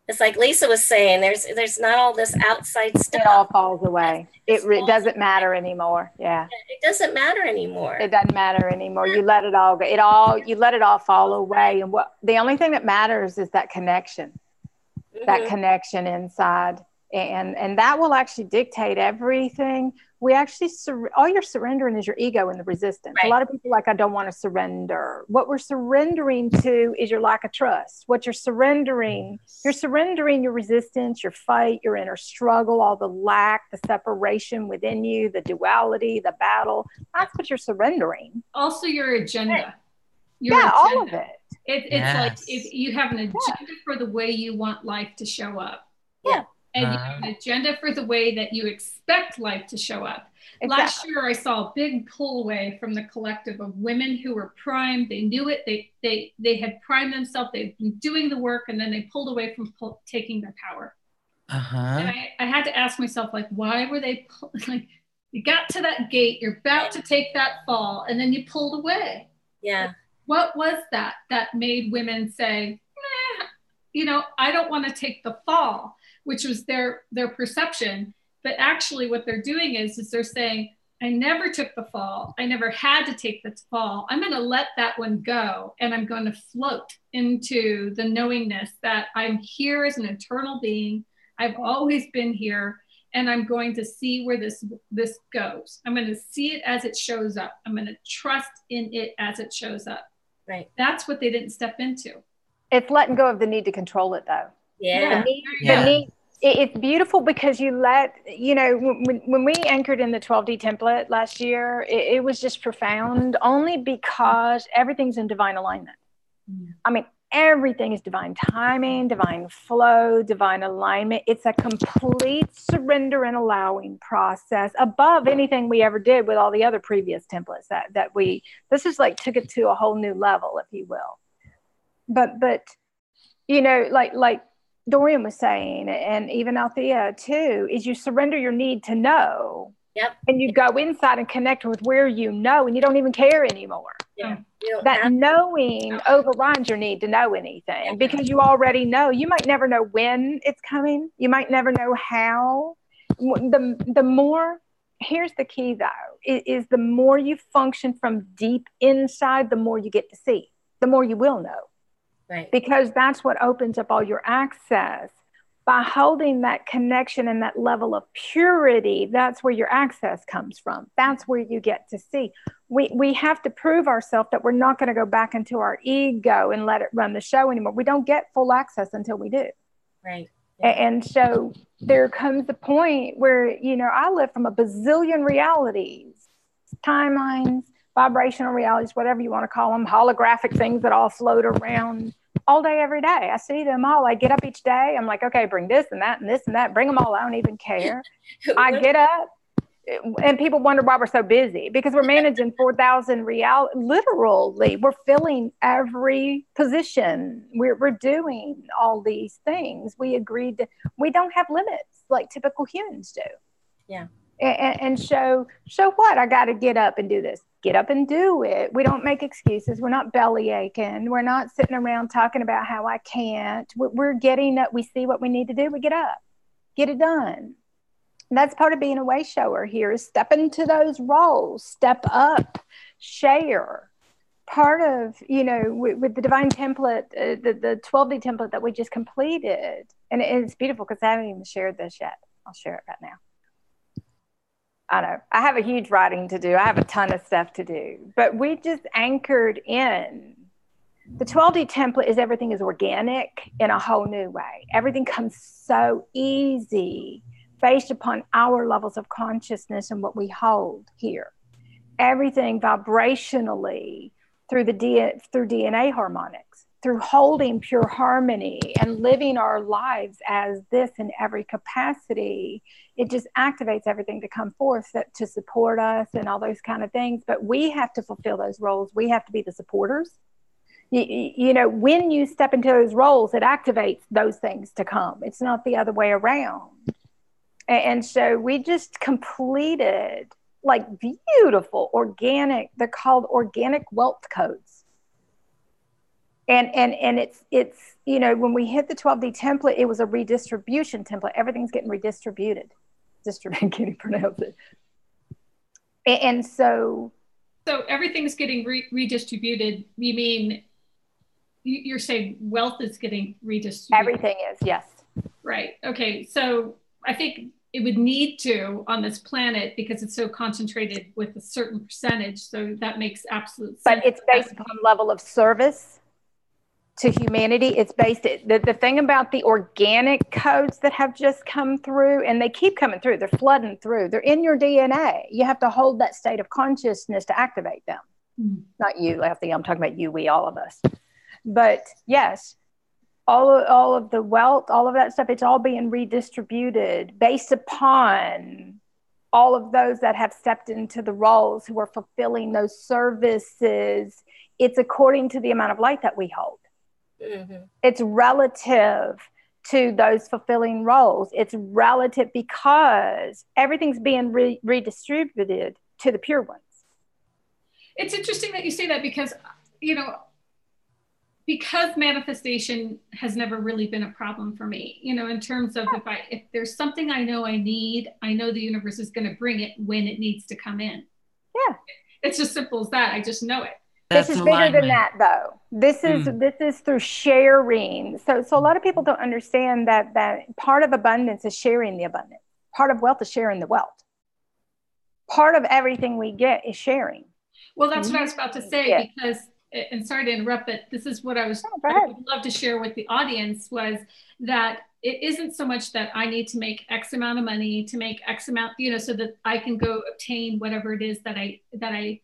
it's like Lisa was saying, there's not all this outside stuff. It all falls away. It doesn't matter anymore. Yeah. It doesn't matter anymore. It doesn't matter anymore. You let it all go. You let it all fall away. And the only thing that matters is that connection, that connection inside. And that will actually dictate everything we actually, all you're surrendering is your ego and the resistance. Right. A lot of people like, I don't want to surrender. What we're surrendering to is your lack of trust. What you're surrendering your resistance, your fight, your inner struggle, all the lack, the separation within you, the duality, the battle. That's what you're surrendering. Also your agenda. All of it. It's like if you have an agenda for the way you want life to show up. Yeah. And you have an agenda for the way that you expect life to show up. Exactly. Last year, I saw a big pull away from the collective of women who were primed. They knew it. They had primed themselves. They've been doing the work, and then they pulled away from taking their power. And I had to ask myself, like, why were they like? You got to that gate. You're about to take that fall, and then you pulled away. Yeah. Like, what was that made women say, nah, I don't want to take the fall, which was their perception. But actually what they're doing is they're saying, I never took the fall. I never had to take the fall. I'm going to let that one go. And I'm going to float into the knowingness that I'm here as an eternal being. I've always been here. And I'm going to see where this goes. I'm going to see it as it shows up. I'm going to trust in it as it shows up. Right. That's what they didn't step into. It's letting go of the need to control it, though. Yeah. The need. It's beautiful because you let, when we anchored in the 12D template last year, it was just profound only because everything's in divine alignment. I mean, everything is divine timing, divine flow, divine alignment. It's a complete surrender and allowing process above anything we ever did with all the other previous templates this is like took it to a whole new level, if you will. But like Dorian was saying, and even Althea too, is you surrender your need to know. Yep. And you go inside and connect with where you know, and you don't even care anymore. Yeah. That knowing overrides your need to know anything because you already know. You might never know when it's coming. You might never know how. The more, here's the key though, is the more you function from deep inside, the more you get to see, the more you will know. Right. Because that's what opens up all your access. By holding that connection and that level of purity, that's where your access comes from. That's where you get to see. We have to prove ourselves that we're not going to go back into our ego and let it run the show anymore. We don't get full access until we do. Right. Yeah. And so there comes a point where, I live from a bazillion realities, timelines, vibrational realities, whatever you want to call them, holographic things that all float around all day, every day. I see them all. I get up each day. I'm like, okay, bring this and that and this and that. Bring them all. I don't even care. I get up and people wonder why we're so busy because we're managing 4,000 literally. We're filling every position. We're doing all these things. We agreed we don't have limits like typical humans do. Yeah. And so what? I got to get up and do this. Get up and do it. We don't make excuses. We're not belly aching. We're not sitting around talking about how I can't. We're getting up. We see what we need to do. We get up, get it done. And that's part of being a way shower here is step into those roles, step up, share. Part of, with the divine template, the 12D template that we just completed. And it's beautiful because I haven't even shared this yet. I'll share it right now. I know I have a huge writing to do. I have a ton of stuff to do, but we just anchored in the 12D template is everything is organic in a whole new way. Everything comes so easy based upon our levels of consciousness and what we hold here. Everything vibrationally through DNA harmonics, through holding pure harmony and living our lives as this in every capacity. It just activates everything to come forth to support us and all those kind of things. But we have to fulfill those roles. We have to be the supporters. When you step into those roles, it activates those things to come. It's not the other way around. And so we just completed like beautiful organic, they're called organic wealth codes. And it's when we hit the 12D template, it was a redistribution template. Everything's getting redistributed. Can't even pronounce it. And so everything's getting redistributed. You mean you're saying wealth is getting redistributed? Everything is, yes. Right. Okay. So I think it would need to on this planet because it's so concentrated with a certain percentage. So that makes absolute sense. But it's based upon level of service to humanity. It's based, the thing about the organic codes that have just come through, and they keep coming through, they're flooding through, they're in your DNA. You have to hold that state of consciousness to activate them. Not you, Althea, I'm talking about you, we, all of us. But yes, all of the wealth, all of that stuff, it's all being redistributed based upon all of those that have stepped into the roles, who are fulfilling those services. It's according to the amount of light that we hold. Mm-hmm. It's relative to those fulfilling roles. It's relative because everything's being redistributed to the pure ones. It's interesting that you say that because, you know, because manifestation has never really been a problem for me, you know, in terms of if there's something I know I need, I know the universe is going to bring it when it needs to come in. Yeah. It's just simple as that. I just know it. This is bigger than that, though. This is through sharing. So a lot of people don't understand that part of abundance is sharing the abundance. Part of wealth is sharing the wealth. Part of everything we get is sharing. Well, that's what I was about to say, because, and sorry to interrupt, but this is what I would love to share with the audience, was that it isn't so much that I need to make X amount of money, to make X amount, you know, so that I can go obtain whatever it is that I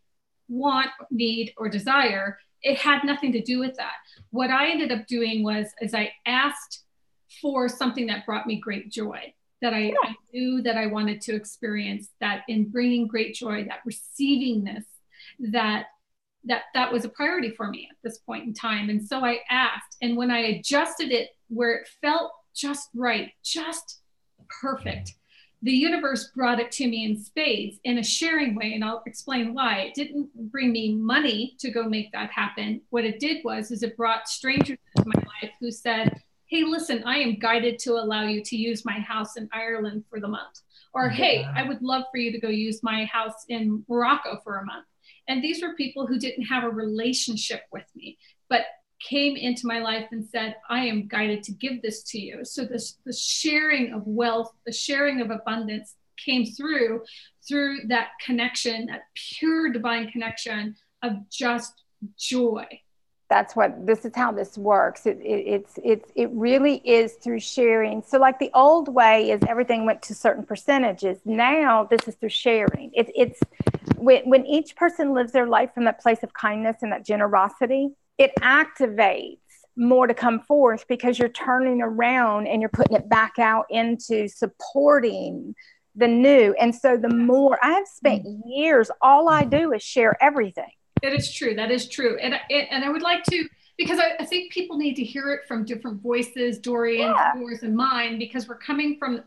want, need, or desire. It had nothing to do with that. What I ended up doing was I asked for something that brought me great joy, that I knew that I wanted to experience, that in bringing great joy, that receiving this, that was a priority for me at this point in time. And so I asked, and when I adjusted it where it felt just right, just perfect, the universe brought it to me in spades, in a sharing way. And I'll explain why. It didn't bring me money to go make that happen. What it did was it brought strangers into my life who said, hey, listen, I am guided to allow you to use my house in Ireland for the month. Or, hey, I would love for you to go use my house in Morocco for a month. And these were people who didn't have a relationship with me, but came into my life and said, I am guided to give this to you. So the sharing of wealth, the sharing of abundance came through that connection, that pure divine connection of just joy. This is how this works. It really is through sharing. So like the old way is everything went to certain percentages. Now this is through sharing. It's when each person lives their life from that place of kindness and that generosity, it activates more to come forth, because you're turning around and you're putting it back out into supporting the new. And so the more I've spent years, all I do is share everything. That is true. That is true. And I would like to, because I think people need to hear it from different voices, Dorian, yours and mine, because we're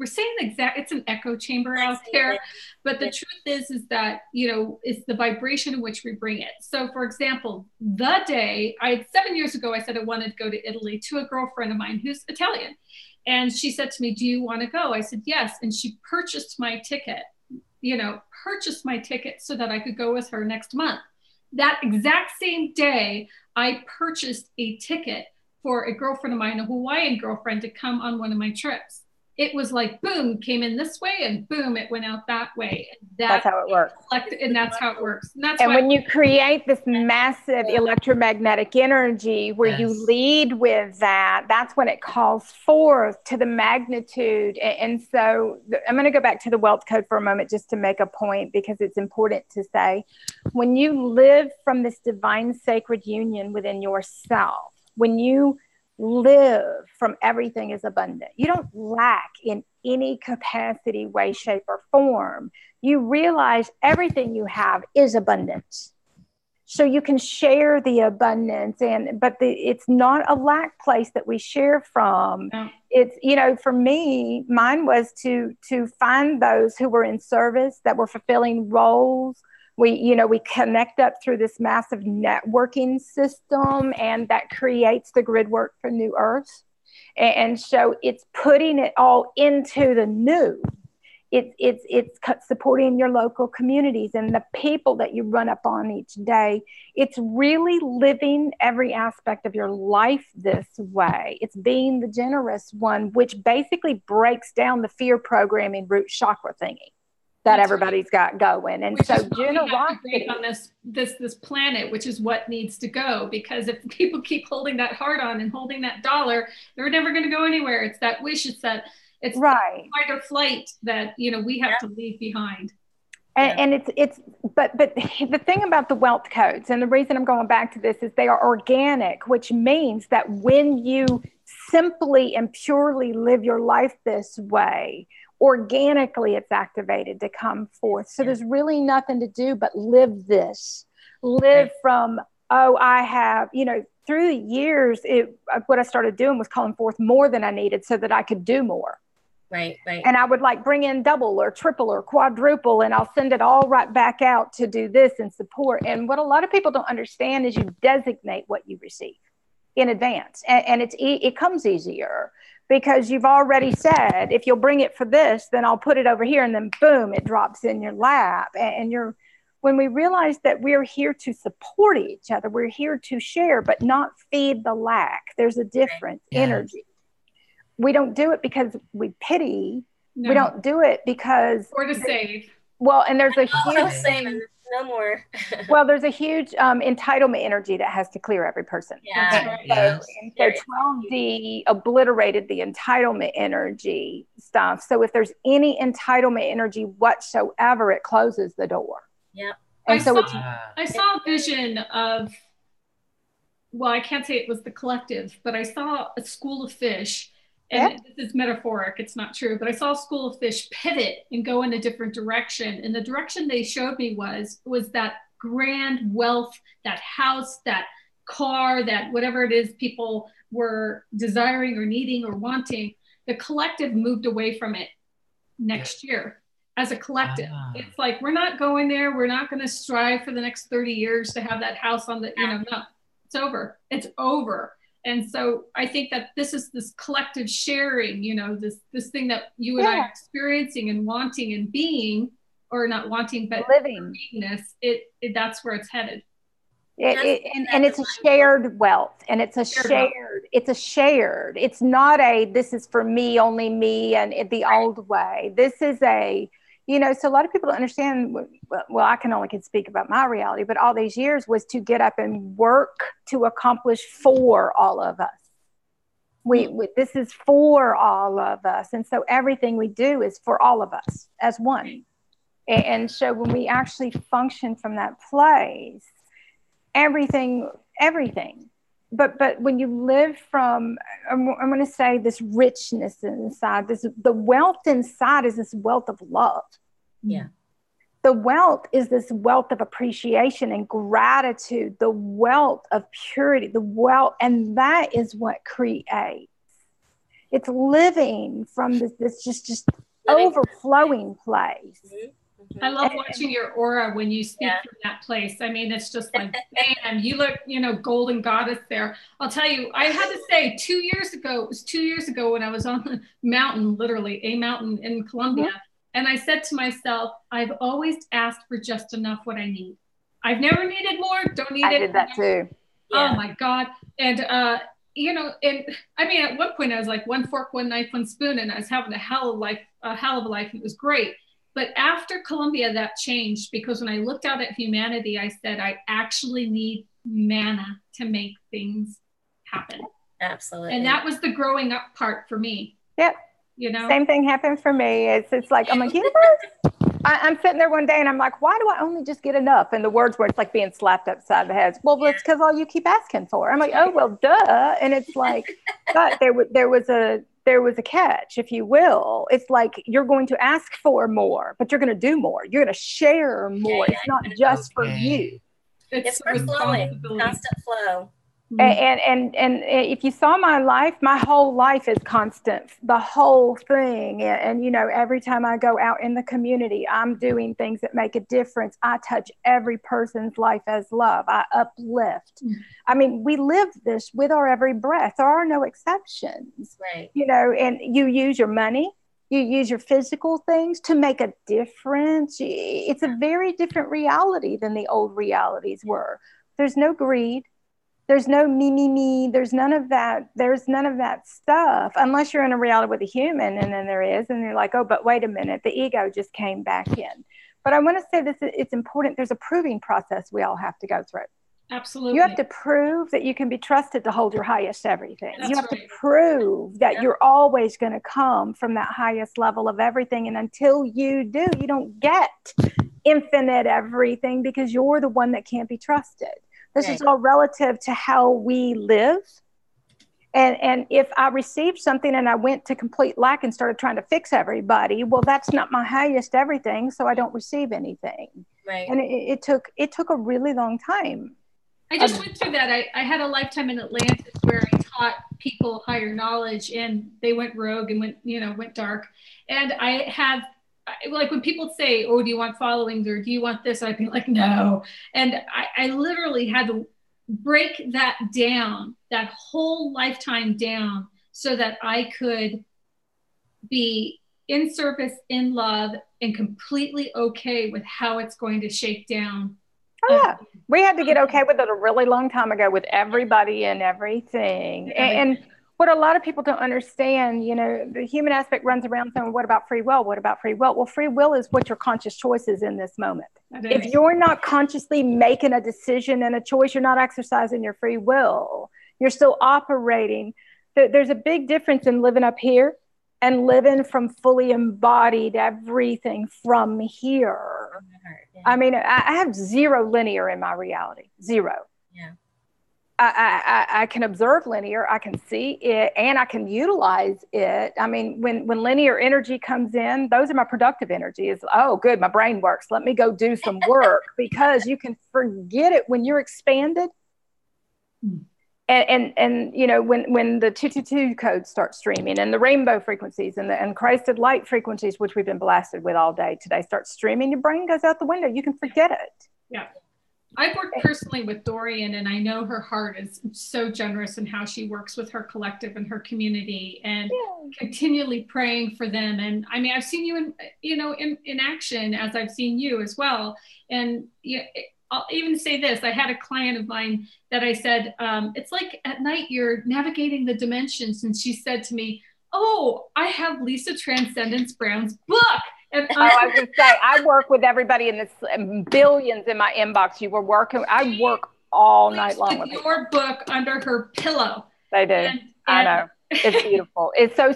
saying it's an echo chamber out there. But the truth is that, you know, it's the vibration in which we bring it. So for example, 7 years ago, I said I wanted to go to Italy to a girlfriend of mine who's Italian. And she said to me, do you want to go? I said, yes. And she purchased my ticket so that I could go with her next month. That exact same day, I purchased a ticket for a girlfriend of mine, a Hawaiian girlfriend, to come on one of my trips. It was like, boom, came in this way, and boom, it went out that way. That's how it works. And that's how it works. And when you create this massive electromagnetic energy where you lead with that, that's when it calls forth to the magnitude. And so I'm going to go back to the wealth code for a moment just to make a point, because it's important to say, when you live from this divine sacred union within yourself, when you live from everything is abundant, you don't lack in any capacity, way, shape, or form. You realize everything you have is abundant. So you can share the abundance, but it's not a lack place that we share from. No. It's, you know, for me, mine was to find those who were in service, that were fulfilling roles. We connect up through this massive networking system, and that creates the grid work for New Earth. And so it's putting it all into the new. It's supporting your local communities and the people that you run up on each day. It's really living every aspect of your life this way. It's being the generous one, which basically breaks down the fear programming root chakra thingy that everybody's got going. And so generosity on this planet, which is what needs to go, because if people keep holding that heart on and holding that dollar, they're never going to go anywhere. It's that wish, it's right, fight or flight that, you know, we have to leave behind. And but the thing about the wealth codes, and the reason I'm going back to this, is they are organic, which means that when you simply and purely live your life this way, organically it's activated to come forth. So there's really nothing to do but live this, from, I have, you know, through the years, what I started doing was calling forth more than I needed so that I could do more. Right. And I would like bring in double or triple or quadruple, and I'll send it all right back out to do this and support. And what a lot of people don't understand is you designate what you receive in advance. And it comes easier because you've already said, if you'll bring it for this, then I'll put it over here, and then boom, it drops in your lap. And when we realize that we're here to support each other, we're here to share, but not feed the lack. There's a different energy. We don't do it because we pity. No. We don't do it because or to save. Well, and there's a huge saving. No more. Well, there's a huge entitlement energy that has to clear every person. Yeah. So 12D obliterated the entitlement energy stuff. So if there's any entitlement energy whatsoever, it closes the door. Yeah. And I saw a vision of, well, I can't say it was the collective, but I saw a school of fish. And this is metaphoric, it's not true, but I saw a school of fish pivot and go in a different direction. And the direction they showed me was that grand wealth, that house, that car, that whatever it is people were desiring or needing or wanting. The collective moved away from it next year as a collective. It's like, we're not going there. We're not going to strive for the next 30 years to have that house on the, you know, no, it's over. It's over. And so I think that this collective sharing, you know, this thing that you and I are experiencing and wanting and being, or not wanting, but living beingness, that's where it's headed. And it's a shared wealth, and it's shared, it's not this is for me, only me, and the old way. This is you know, so a lot of people don't understand, well, I can only speak about my reality, but all these years was to get up and work to accomplish for all of us. This is for all of us. And so everything we do is for all of us as one. And so when we actually function from that place, everything, but when you live from, I'm going to say, this richness inside, the wealth inside is this wealth of love. Yeah. The wealth is this wealth of appreciation and gratitude, the wealth of purity, the wealth, and that is what creates. It's living from this just overflowing place. Mm-hmm. I love watching your aura when you speak from that place. I mean, it's just like, man, you look, you know, golden goddess there. I'll tell you, I had to say 2 years ago, it was 2 years ago when I was on the mountain, literally a mountain in Colombia. Mm-hmm. And I said to myself, I've always asked for just enough what I need. I've never needed more, don't need it. I did that too. Oh my God. And, you know, and I mean, at one point I was like one fork, one knife, one spoon, and I was having a hell of a life, and it was great. But after Colombia, that changed, because when I looked out at humanity, I said, I actually need mana to make things happen. Absolutely. And that was the growing up part for me. Yep. You know, same thing happened for me. It's like, I'm like, universe. I'm sitting there one day and I'm like, why do I only just get enough? And the words were, it's like being slapped upside the head. Well, it's because all you keep asking for. I'm like, oh, well, duh. And it's like, but there was a catch, if you will. It's like, you're going to ask for more, but you're going to do more. You're going to share more. It's not just for you. It's for flowing, constant flow. And if you saw my life, my whole life is constant, the whole thing. And, you know, every time I go out in the community, I'm doing things that make a difference. I touch every person's life as love. I uplift. I mean, we live this with our every breath. There are no exceptions. Right. You know, and you use your money, You use your physical things to make a difference. It's a very different reality than the old realities were. There's no greed. There's no me. There's none of that. There's none of that stuff, unless you're in a reality with a human, and then there is, and you're like, oh, but wait a minute, the ego just came back in. But I want to say this, it's important. There's a proving process we all have to go through. Absolutely. You have to prove that you can be trusted to hold your highest everything. That's you have right. to prove that you're always going to come from that highest level of everything. And until you do, you don't get infinite everything, because you're the one that can't be trusted. This is all relative to how we live. And if I received something and I went to complete lack and started trying to fix everybody, well, that's not my highest everything, so I don't receive anything. Right. And it took a really long time. I just went through that. I had a lifetime in Atlantis where I taught people higher knowledge, and they went rogue and went dark. And I have, like, when people say, oh, do you want followings or do you want this? I'd be like, no. And I literally had to break that down, that whole lifetime down, so that I could be in service, in love, and completely okay with how it's going to shake down. Oh, yeah. We had to get okay with it a really long time ago with everybody and everything. And what a lot of people don't understand, the human aspect runs around saying, what about free will? What about free will? Well, free will is what your conscious choice is in this moment. If you're not consciously making a decision and a choice, you're not exercising your free will. You're still operating. There's a big difference in living up here and living from fully embodied everything from here. I mean, I have zero linear in my reality. Zero. Yeah. I can observe linear, I can see it, and I can utilize it. I mean, when linear energy comes in, those are my productive energies. Oh, good, my brain works. Let me go do some work, because you can forget it when you're expanded. And when the 222 codes start streaming, and the rainbow frequencies and Christed light frequencies, which we've been blasted with all day today, start streaming, your brain goes out the window. You can forget it. Yeah. I've worked personally with Dorian, and I know her heart is so generous in how she works with her collective and her community, and continually praying for them. And I mean, I've seen you in action, as I've seen you as well. And I'll even say this. I had a client of mine that I said, it's like at night you're navigating the dimensions. And she said to me, oh, I have Lisa Transcendence Brown's book. And I was going to say, I work with everybody in this, billions in my inbox. You were working. I work all night long with your book under her pillow. They do. I know. It's beautiful. It's so,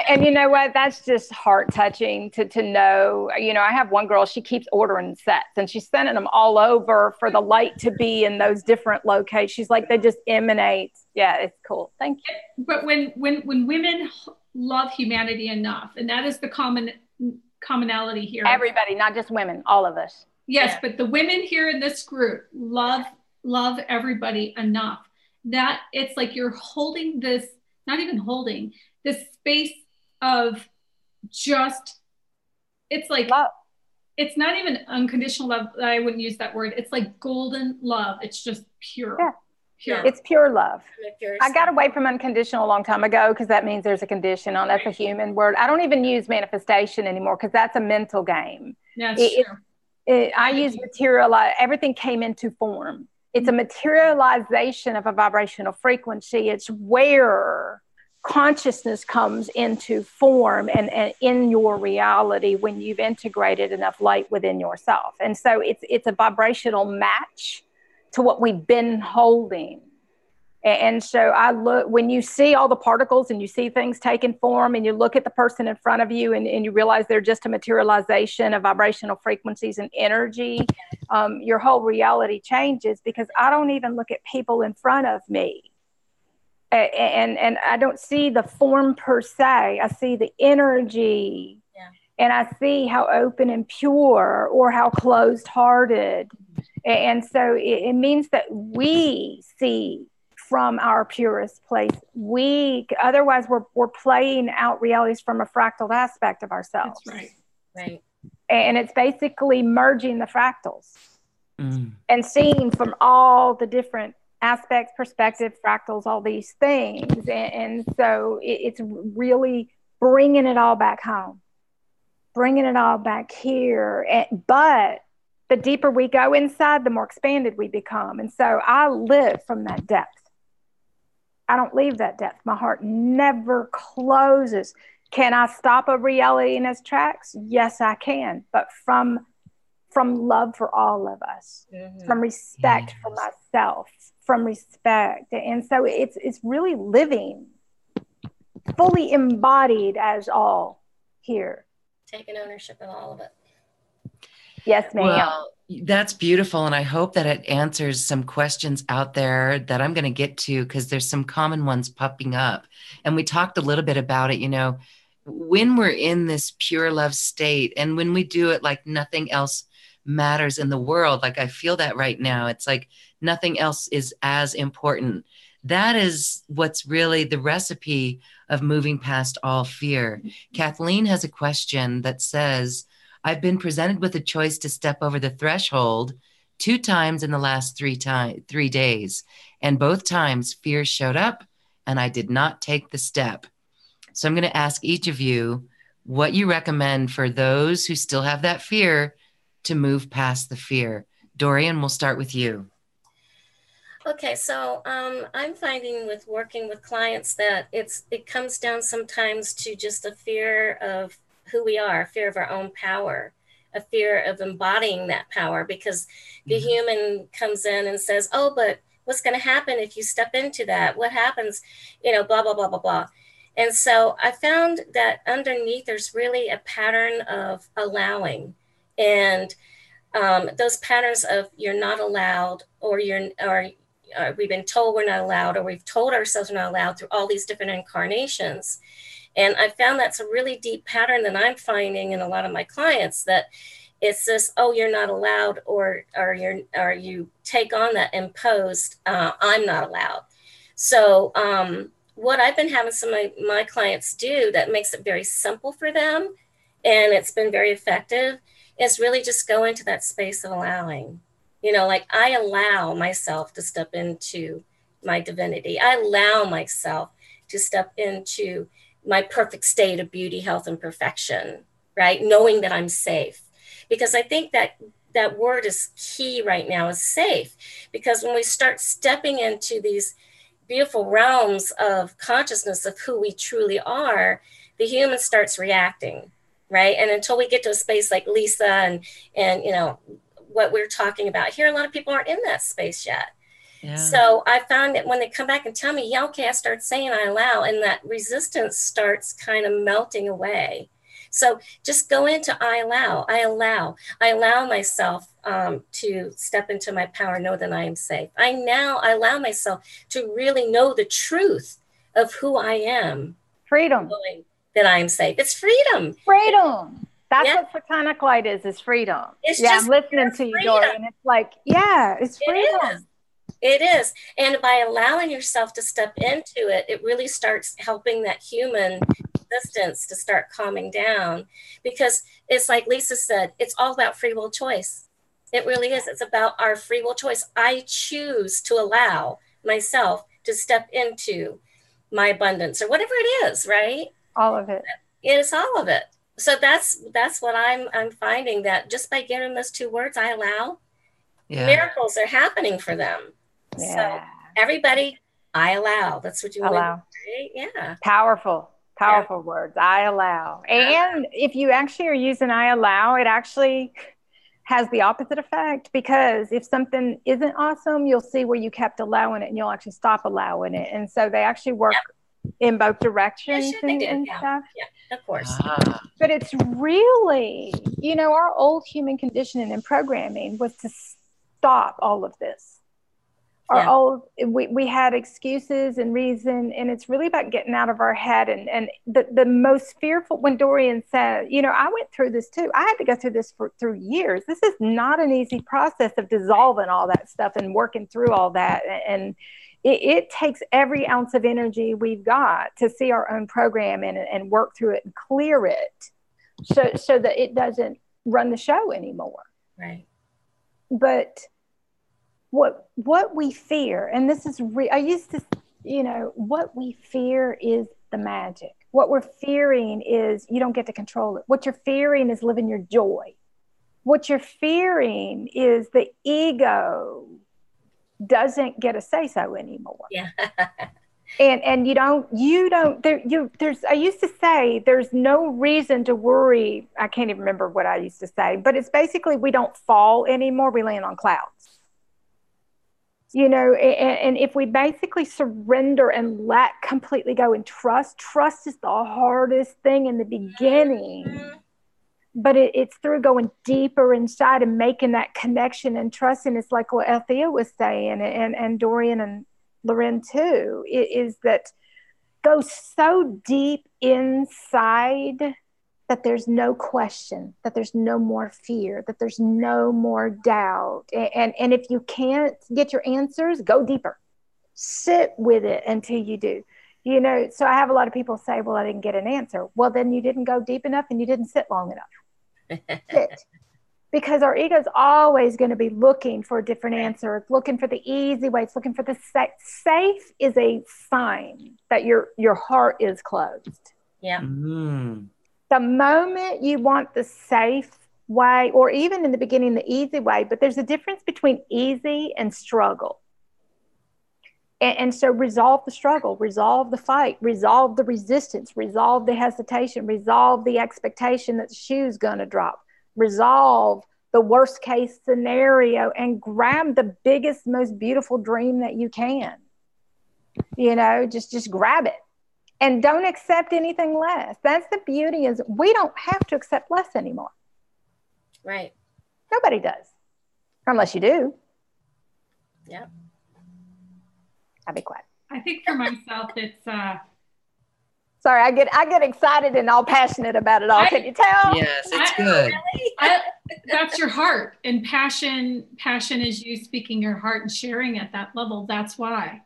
and you know what? That's just heart touching to know. I have one girl, she keeps ordering sets, and she's sending them all over for the light to be in those different locations. She's like, they just emanate. Yeah, it's cool. Thank you. But when women love humanity enough, and that is the commonality here. Everybody, not just women, all of us. Yes, but the women here in this group love everybody enough that it's like you're holding this, not even holding, this space of just, it's like love. It's not even unconditional love. I wouldn't use that word. It's like golden love. It's just pure. Yeah. Pure. It's pure love. I got away from unconditional a long time ago, because that means there's a condition on. That's a human word. I don't even use manifestation anymore, because that's a mental game. Yeah, that's true. I use materialize. Everything came into form. It's a materialization of a vibrational frequency. It's where consciousness comes into form and in your reality when you've integrated enough light within yourself. And so it's a vibrational match to what we've been holding. And so I look, when you see all the particles and you see things taking form, and you look at the person in front of you and you realize they're just a materialization of vibrational frequencies and energy, your whole reality changes, because I don't even look at people in front of me. And I don't see the form per se. I see the energy. Yeah. And I see how open and pure, or how closed-hearted. And so it means that we see from our purest place. Otherwise we're playing out realities from a fractal aspect of ourselves. That's right. Right. And it's basically merging the fractals and seeing from all the different aspects, perspective, fractals, all these things. And so it's really bringing it all back home. bringing it all back here. But the deeper we go inside, the more expanded we become. And so I live from that depth. I don't leave that depth. My heart never closes. Can I stop a reality in its tracks? Yes, I can. But from love for all of us, from respect for myself, from respect. And so it's really living fully embodied as all here. Taking ownership of all of it. Yes, ma'am. Well, that's beautiful. And I hope that it answers some questions out there that I'm going to get to, because there's some common ones popping up. And we talked a little bit about it, you know, when we're in this pure love state and when we do it like nothing else matters in the world, like I feel that right now, it's like nothing else is as important. That is what's really the recipe of moving past all fear. Kathleen has a question that says, I've been presented with a choice to step over the threshold 2 times in the last 3 days. And both times fear showed up and I did not take the step. So I'm going to ask each of you what you recommend for those who still have that fear to move past the fear. Dorian, we'll start with you. Okay, so I'm finding with working with clients that it comes down sometimes to just a fear of who we are, a fear of our own power, a fear of embodying that power, because the human comes in and says, oh, but what's going to happen if you step into that? What happens? You know, blah, blah, blah, blah, blah. And so I found that underneath there's really a pattern of allowing, and those patterns of you're not allowed, or we've been told we're not allowed, or we've told ourselves we're not allowed through all these different incarnations. And I found that's a really deep pattern that I'm finding in a lot of my clients, that it's this, oh, you're not allowed, or you take on that imposed, I'm not allowed. So what I've been having some of my clients do that makes it very simple for them, and it's been very effective, is really just go into that space of allowing. You know, like I allow myself to step into my divinity. I allow myself to step into my perfect state of beauty, health, and perfection, right? Knowing that I'm safe. Because I think that word is key right now, is safe. Because when we start stepping into these beautiful realms of consciousness of who we truly are, the human starts reacting, right? And until we get to a space like Lisa and you know, what we're talking about here, a lot of people aren't in that space yet. Yeah. So I found that when they come back and tell me, yeah, okay, I start saying I allow, and that resistance starts kind of melting away. So just go into I allow myself to step into my power, know that I am safe. I allow myself to really know the truth of who I am. Freedom. Knowing that I am safe. It's freedom. Freedom. That's what photonic light is freedom. It's just I'm listening to you, Dorian. It's like, yeah, it's freedom. It is. And by allowing yourself to step into it, it really starts helping that human resistance to start calming down, because it's like Lisa said, it's all about free will choice. It really is. It's about our free will choice. I choose to allow myself to step into my abundance, or whatever it is, right? All of it. It is all of it. So that's what I'm finding, that just by giving those 2 words, I allow, miracles are happening for them. Yeah. So everybody, I allow. That's what you allow. Want, right? Yeah. Powerful words. I allow. And if you actually are using I allow, it actually has the opposite effect, because if something isn't awesome, you'll see where you kept allowing it and you'll actually stop allowing it. And so they actually work in both directions and stuff. Yeah, of course. But it's really, you know, our old human conditioning and programming was to stop all of this. We had excuses and reason, and it's really about getting out of our head. And the most fearful, when Dorian said, you know, I went through this too. I had to go through this through years. This is not an easy process of dissolving all that stuff and working through all that. And it takes every ounce of energy we've got to see our own program and work through it and clear it so that it doesn't run the show anymore. Right. But what we fear, and this is I used to, you know, what we fear is the magic. What we're fearing is you don't get to control it. What you're fearing is living your joy. What you're fearing is the ego doesn't get a say so anymore. Yeah. And there's, I used to say, there's no reason to worry. I can't even remember what I used to say, but it's basically, we don't fall anymore. We land on clouds, you know, and if we basically surrender and let completely go and trust is the hardest thing in the beginning, but it's through going deeper inside and making that connection and trusting. It's like what Althea was saying, and Dorian and Loren too, is that go so deep inside that there's no question, that there's no more fear, that there's no more doubt. And if you can't get your answers, go deeper. Sit with it until you do. You know, so I have a lot of people say, well, I didn't get an answer. Well, then you didn't go deep enough and you didn't sit long enough. Sit. Because our ego is always going to be looking for a different answer. It's looking for the easy way. It's looking for the safe. Safe is a sign that your heart is closed. Yeah. Mm. The moment you want the safe way, or even in the beginning, the easy way, but there's a difference between easy and struggle. And so resolve the struggle, resolve the fight, resolve the resistance, resolve the hesitation, resolve the expectation that the shoe's going to drop. Resolve the worst case scenario and grab the biggest, most beautiful dream that you can. You know, just grab it and don't accept anything less. That's the beauty, is we don't have to accept less anymore. Right. Nobody does, unless you do. Yeah. I'll be quiet. I think for myself, it's sorry, I get excited and all passionate about it all. Can you tell? Yes, it's good. That's your heart, and passion is you speaking your heart and sharing at that level. That's why.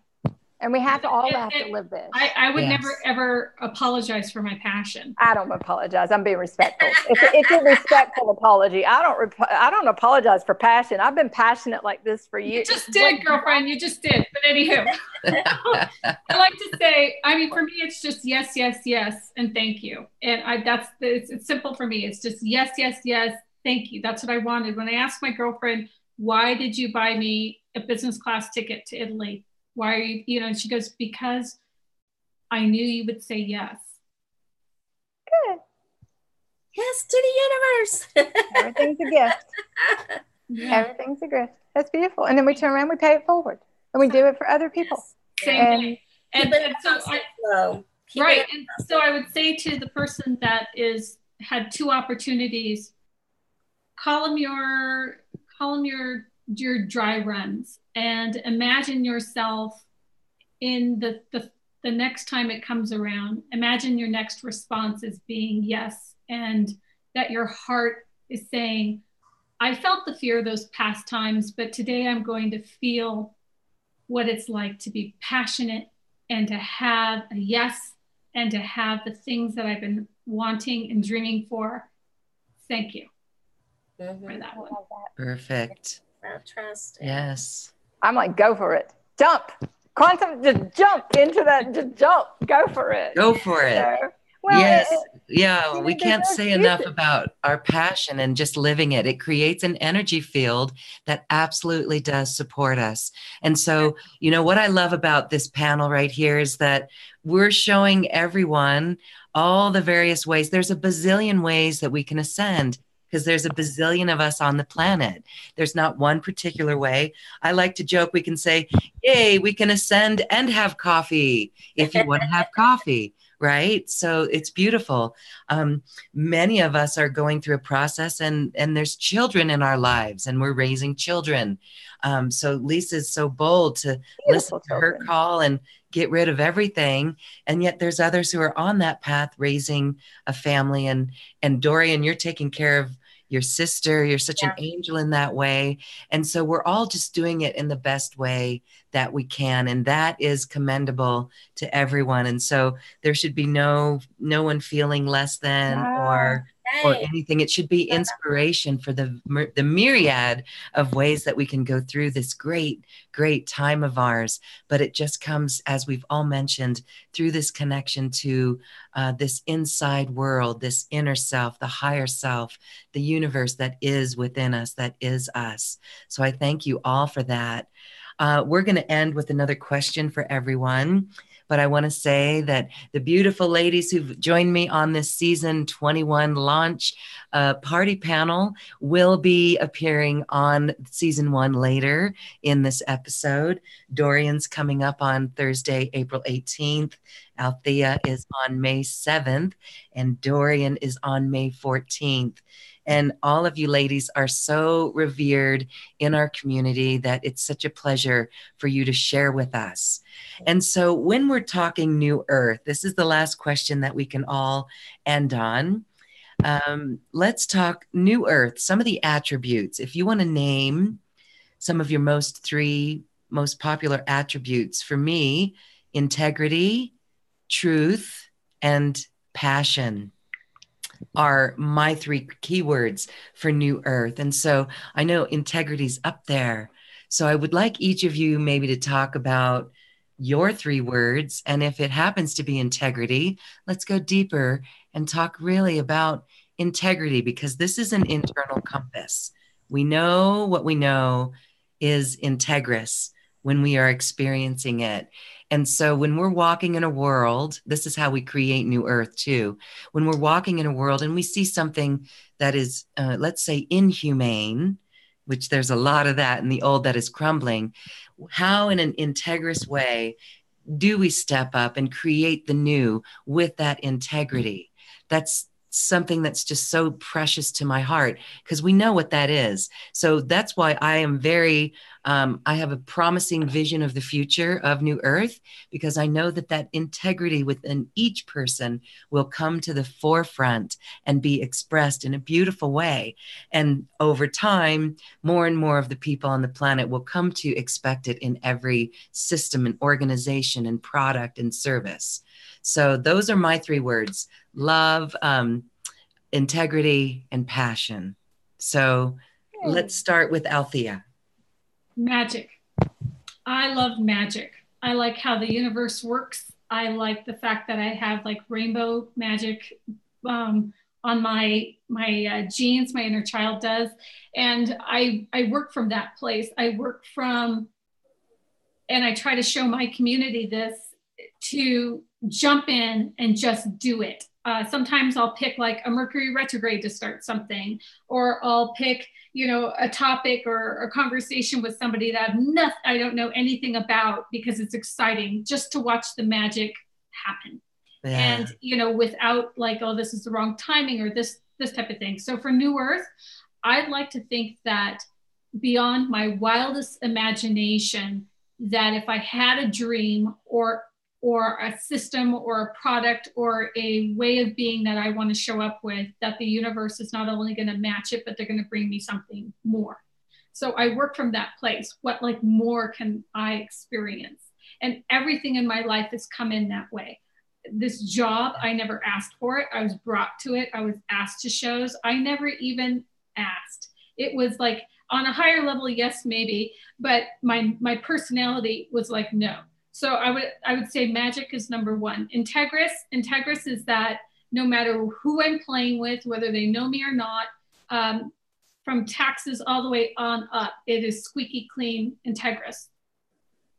And we have to all have to live this. I would Yes. never, ever apologize for my passion. I don't apologize. I'm being respectful. It's a respectful apology. I don't apologize for passion. I've been passionate like this for years. You just did, girlfriend. You just did. But anywho, I like to say, I mean, for me, it's just yes, yes, yes, and thank you. And it's simple for me. It's just yes, yes, yes, thank you. That's what I wanted. When I asked my girlfriend, why did you buy me a business class ticket to Italy? Why are you, you know, and she goes, because I knew you would say yes. Good. Yes to the universe. Everything's a gift. Yeah. Everything's a gift. That's beautiful. And then we turn around, we pay it forward, and we do it for other people. Same thing. And so Right. And so I would say to the person that had two opportunities, call them your dry runs, and imagine yourself in the next time it comes around. Imagine your next response is being yes, and that your heart is saying, I felt the fear those past times, but today I'm going to feel what it's like to be passionate and to have a yes, and to have the things that I've been wanting and dreaming for. Thank you for that one. Perfect. Trust. Yes. I'm like, go for it. Jump. Quantum, just jump into that. Just jump. Go for it. Go for it. So, well, Yes. Yeah. you know, We can't there's say enough excuses. about our passion and just living it. It creates an energy field that absolutely does support us. And so, you know, what I love about this panel right here is that we're showing everyone all the various ways. There's a bazillion ways that we can ascend, because there's a bazillion of us on the planet. There's not one particular way. I like to joke, we can say, yay, we can ascend and have coffee if you want to have coffee, right? So it's beautiful. Many of us are going through a process, and there's children in our lives, and we're raising children. So Lisa's so bold to listen to her call and get rid of everything. And yet there's others who are on that path raising a family. And Dorian, you're taking care of your sister. You're such an angel in that way. And so we're all just doing it in the best way that we can. And that is commendable to everyone. And so there should be no one feeling less than or or anything. It should be inspiration for the myriad of ways that we can go through this great, great time of ours. But it just comes, as we've all mentioned, through this connection to this inside world, this inner self, the higher self, the universe that is within us, that is us. So I thank you all for that. We're going to end with another question for everyone. But I want to say that the beautiful ladies who've joined me on this season 21 launch party panel will be appearing on season 1 later in this episode. Dorian's coming up on Thursday, April 18th. Althea is on May 7th, and Dorian is on May 14th. And all of you ladies are so revered in our community that it's such a pleasure for you to share with us. And so when we're talking New Earth, this is the last question that we can all end on. Let's talk New Earth, some of the attributes. If you want to name some of your 3 most popular attributes, for me, integrity, truth, and passion are my 3 keywords for New Earth. And so I know integrity's up there. So I would like each of you maybe to talk about your 3 words. And if it happens to be integrity, let's go deeper and talk really about integrity, because this is an internal compass. We know what we know is integrous when we are experiencing it. And so when we're walking in a world, this is how we create New Earth too. When we're walking in a world and we see something that is, let's say, inhumane, which there's a lot of that in the old that is crumbling, how in an integrous way do we step up and create the new with that integrity? That's something that's just so precious to my heart, because we know what that is. So that's why I am very, I have a promising vision of the future of New Earth, because I know that that integrity within each person will come to the forefront and be expressed in a beautiful way. And over time, more and more of the people on the planet will come to expect it in every system and organization and product and service. So those are my 3 words: love, integrity, and passion. So let's start with Althea. Magic. I love magic. I like how the universe works. I like the fact that I have like rainbow magic on my genes, my inner child does. And I work from that place. I work from, and I try to show my community this, to jump in and just do it. Sometimes I'll pick like a Mercury retrograde to start something, or I'll pick, a topic or a conversation with somebody that I don't know anything about, because it's exciting just to watch the magic happen. Yeah. And, without like, oh, this is the wrong timing or this type of thing. So for New Earth, I'd like to think that beyond my wildest imagination, that if I had a dream or a system or a product or a way of being that I want to show up with, that the universe is not only going to match it, but they're going to bring me something more. So I work from that place. What like more can I experience? And everything in my life has come in that way. This job, I never asked for it. I was brought to it. I was asked to shows. I never even asked. It was like on a higher level, yes, maybe, but my personality was like, no. So I would say magic is number 1. Integrous is that no matter who I'm playing with, whether they know me or not, from taxes all the way on up, it is squeaky clean, integrous.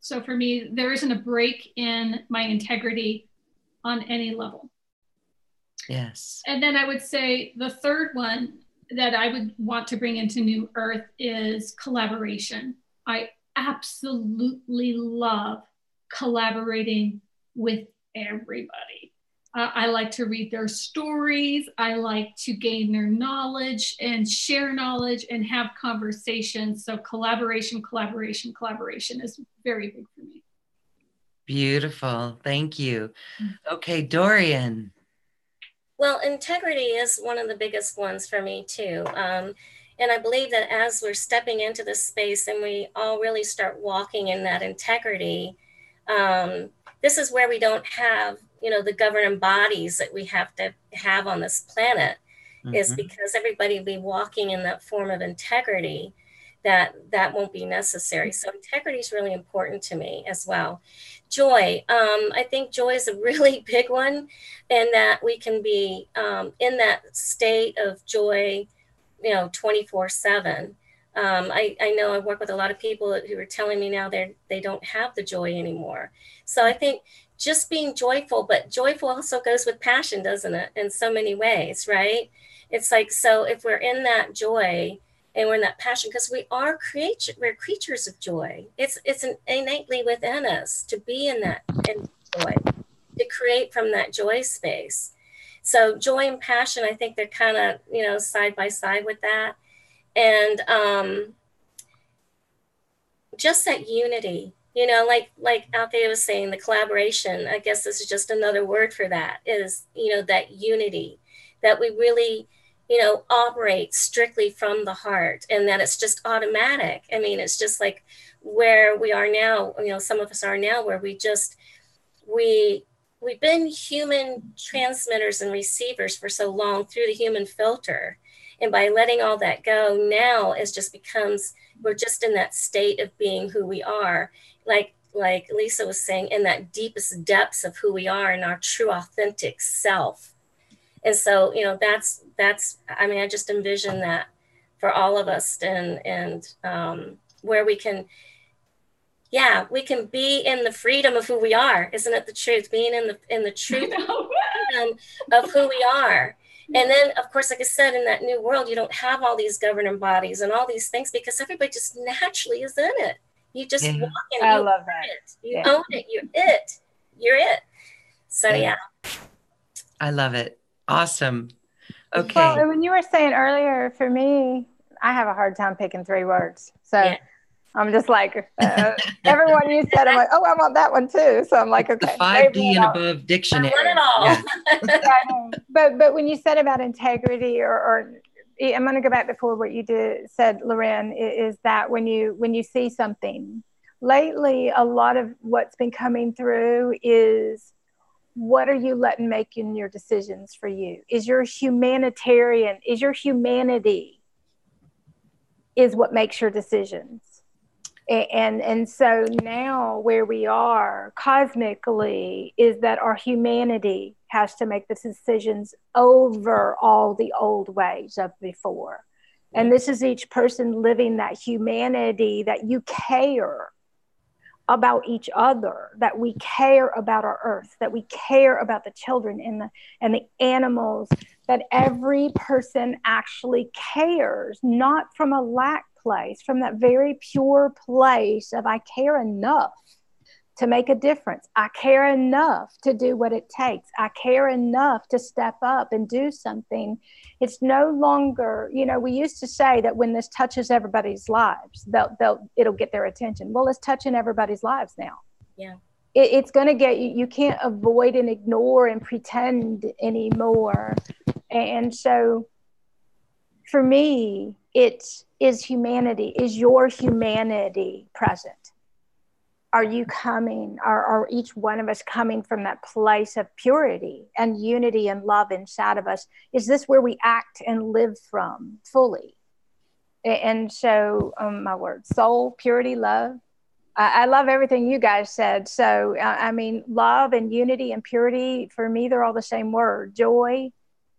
So for me, there isn't a break in my integrity on any level. Yes. And then I would say the third one that I would want to bring into New Earth is collaboration. I absolutely love collaborating with everybody. I like to read their stories. I like to gain their knowledge and share knowledge and have conversations. So collaboration is very big for me. Beautiful. Thank you. Okay, Dorian. Well, integrity is one of the biggest ones for me too. And I believe that as we're stepping into this space and we all really start walking in that integrity, this is where we don't have, the governing bodies that we have to have on this planet. is because everybody will be walking in that form of integrity, that won't be necessary. So integrity is really important to me as well. Joy. I think joy is a really big one, and that we can be in that state of joy, 24/7. I know I work with a lot of people who are telling me now they don't have the joy anymore. So I think just being joyful, but joyful also goes with passion, doesn't it? In so many ways, right? It's like, so if we're in that joy and we're in that passion, because we're creatures of joy. It's innately within us to be in joy, to create from that joy space. So joy and passion, I think they're kind of, side by side with that. And just that unity, like Althea was saying, the collaboration, I guess this is just another word for that, is, that unity, that we really, operate strictly from the heart, and that it's just automatic. I mean, it's just like where we are now, some of us are now, where we've been human transmitters and receivers for so long through the human filter. And by letting all that go, now it just becomes, we're just in that state of being who we are. Like Lisa was saying, in that deepest depths of who we are, in our true authentic self. And so, that's, I just envision that for all of us, and where we can be in the freedom of who we are. Isn't it the truth? Being in the truth of who we are. And then, of course, like I said, in that new world, you don't have all these governing bodies and all these things, because everybody just naturally is in it. You just walk in it. I love that. You own it. You're it. So, yeah. I love it. Awesome. Okay. Well, when you were saying earlier, for me, I have a hard time picking 3 words. So I'm just like, everyone you said, I'm like, oh, I want that one too. So I'm like, okay. The 5D and above dictionary. I want it all. Yeah. But when you said about integrity, or I'm going to go back before what you said, Loren, is that when you see something, lately, a lot of what's been coming through is, what are you letting make in your decisions for you? Is your humanity is what makes your decisions. And so now where we are cosmically is that our humanity has to make the decisions over all the old ways of before. And this is each person living that humanity, that you care about each other, that we care about our earth, that we care about the children and the animals, that every person actually cares, not from a lack place, from that very pure place of, I care enough to make a difference. I care enough to do what it takes. I care enough to step up and do something. It's no longer, we used to say that when this touches everybody's lives, it'll get their attention. Well, it's touching everybody's lives now. Yeah. It's going to get you can't avoid and ignore and pretend anymore. And so for me, is humanity, is your humanity present? Are you coming, are each one of us coming from that place of purity and unity and love inside of us? Is this where we act and live from fully? And so my words, soul, purity, love. I love everything you guys said. So, love and unity and purity, for me, they're all the same word. Joy,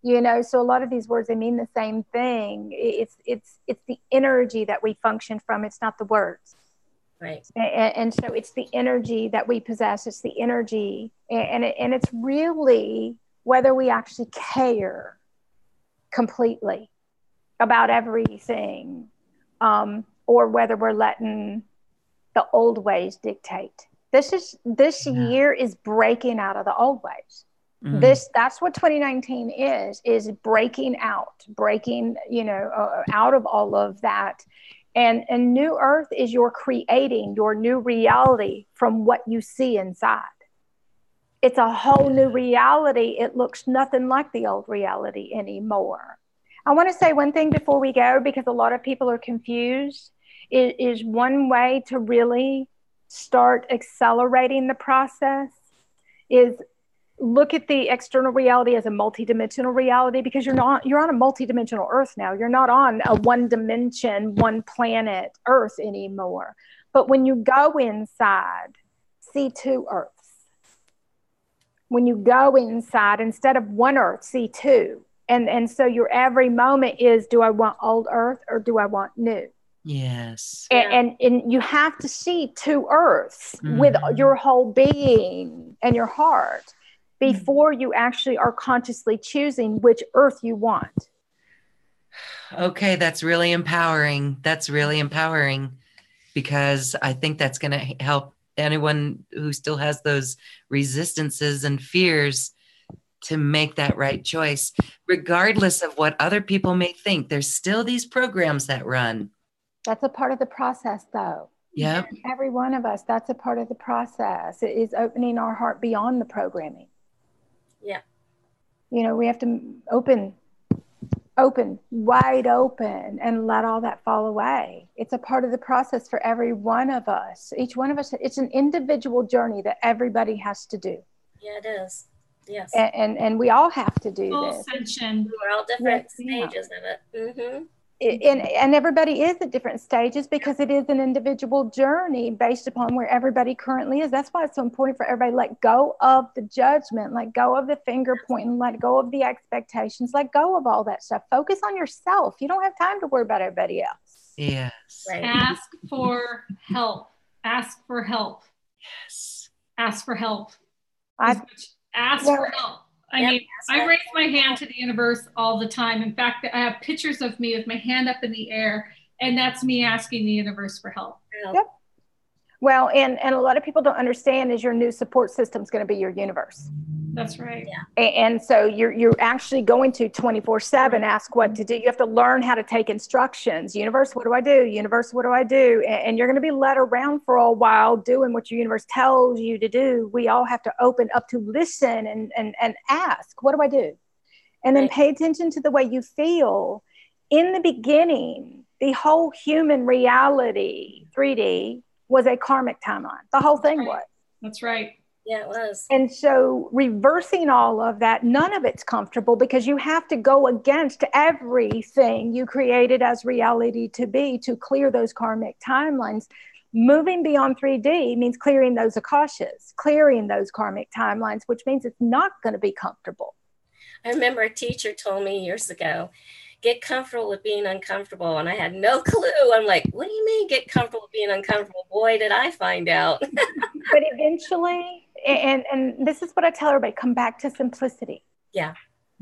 so a lot of these words, they mean the same thing. It's the energy that we function from. It's not the words. Right. And so it's the energy that we possess. It's the energy. And it's really whether we actually care completely about everything, or whether we're letting the old ways dictate. This year is breaking out of the old ways. That's what 2019 is breaking out of all of that. And New Earth is you're creating your new reality from what you see inside. It's a whole new reality. It looks nothing like the old reality anymore. I want to say one thing before we go, because a lot of people are confused, is one way to really start accelerating the process is look at the external reality as a multidimensional reality, because you're on a multidimensional Earth now. You're not on a one dimension, one planet Earth anymore. But when you go inside, see two Earths. When you go inside, instead of one Earth, see two. And so your every moment is, do I want old Earth or do I want new? Yes. And you have to see two Earths with your whole being and your heart before you actually are consciously choosing which Earth you want. Okay, that's really empowering. That's really empowering, because I think that's going to help anyone who still has those resistances and fears to make that right choice, regardless of what other people may think. There's still these programs that run. That's a part of the process, though. Yeah. Every one of us, that's a part of the process. It is opening our heart beyond the programming. Yeah. You know, we have to open, wide open, and let all that fall away. It's a part of the process for every one of us. Each one of us, it's an individual journey that everybody has to do. Yeah, it is. Yes. And we all have to do this. Ascension. We're all different stages of it. Mm-hmm. And everybody is at different stages, because it is an individual journey based upon where everybody currently is. That's why it's so important for everybody to let go of the judgment, let go of the finger pointing, let go of the expectations, let go of all that stuff. Focus on yourself. You don't have time to worry about everybody else. Yes. Right. Ask for help. Ask for help. Yes. Ask for help. Ask Well, for help. I mean, I raise my hand to the universe all the time. In fact, I have pictures of me with my hand up in the air, and that's me asking the universe for help. Yep. Well, and a lot of people don't understand is your new support system is going to be your universe. That's right. Yeah. And so you're actually going to 24/7 ask what to do. You have to learn how to take instructions. Universe, what do I do? Universe, what do I do? And you're going to be led around for a while doing what your universe tells you to do. We all have to open up to listen and ask, what do I do? And then pay attention to the way you feel. In the beginning, the whole human reality, 3D, was a karmic timeline. The whole thing was. That's right. Yeah, it was. And so reversing all of that, none of it's comfortable, because you have to go against everything you created as reality to be to clear those karmic timelines. Moving beyond 3D means clearing those akashas, clearing those karmic timelines, which means it's not going to be comfortable. I remember a teacher told me years ago, get comfortable with being uncomfortable. And I had no clue. I'm like, what do you mean get comfortable with being uncomfortable? Boy, did I find out. But eventually, and this is what I tell everybody, come back to simplicity. Yeah.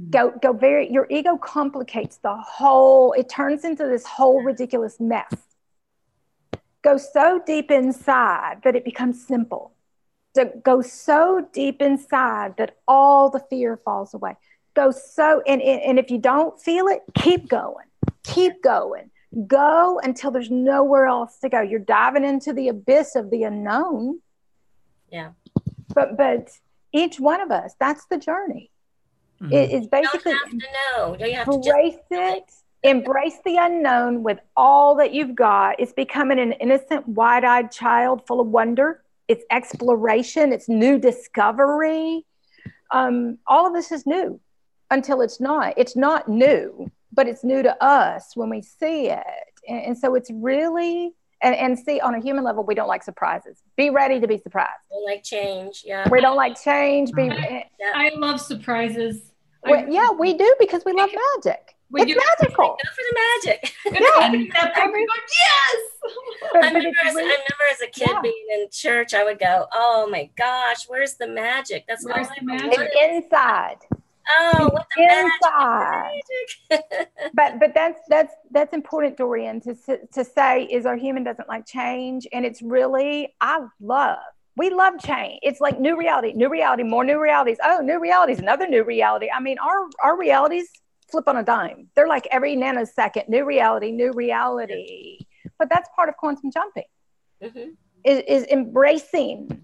Go your ego complicates the whole, it turns into this whole ridiculous mess. Go so deep inside that it becomes simple. Go so deep inside that all the fear falls away. Go so, and if you don't feel it, keep going. Go until there's nowhere else to go. You're diving into the abyss of the unknown. Yeah. But each one of us, that's the journey. It's basically, you don't have to know. You have to embrace the unknown with all that you've got. It's becoming an innocent, wide-eyed child full of wonder. It's exploration. It's new discovery. All of this is new until it's not. It's not new, but it's new to us when we see it. And so it's really, and see, on a human level, we don't like surprises. Be ready to be surprised. We don't like change. Yeah. We don't like change. I love surprises. Yeah, we do, because we love magic. It's magical. Go for the magic. Yeah. Yes. I remember as a kid being in church, I would go, oh my gosh, where's the magic? That's all I wanted. It's inside. Oh, what the inside. But that's important, Dorian, to say is our human doesn't like change. And it's really, we love change. It's like new reality, more new realities. Oh, new realities, another new reality. I mean, our realities flip on a dime. They're like every nanosecond, new reality. But that's part of quantum jumping, is embracing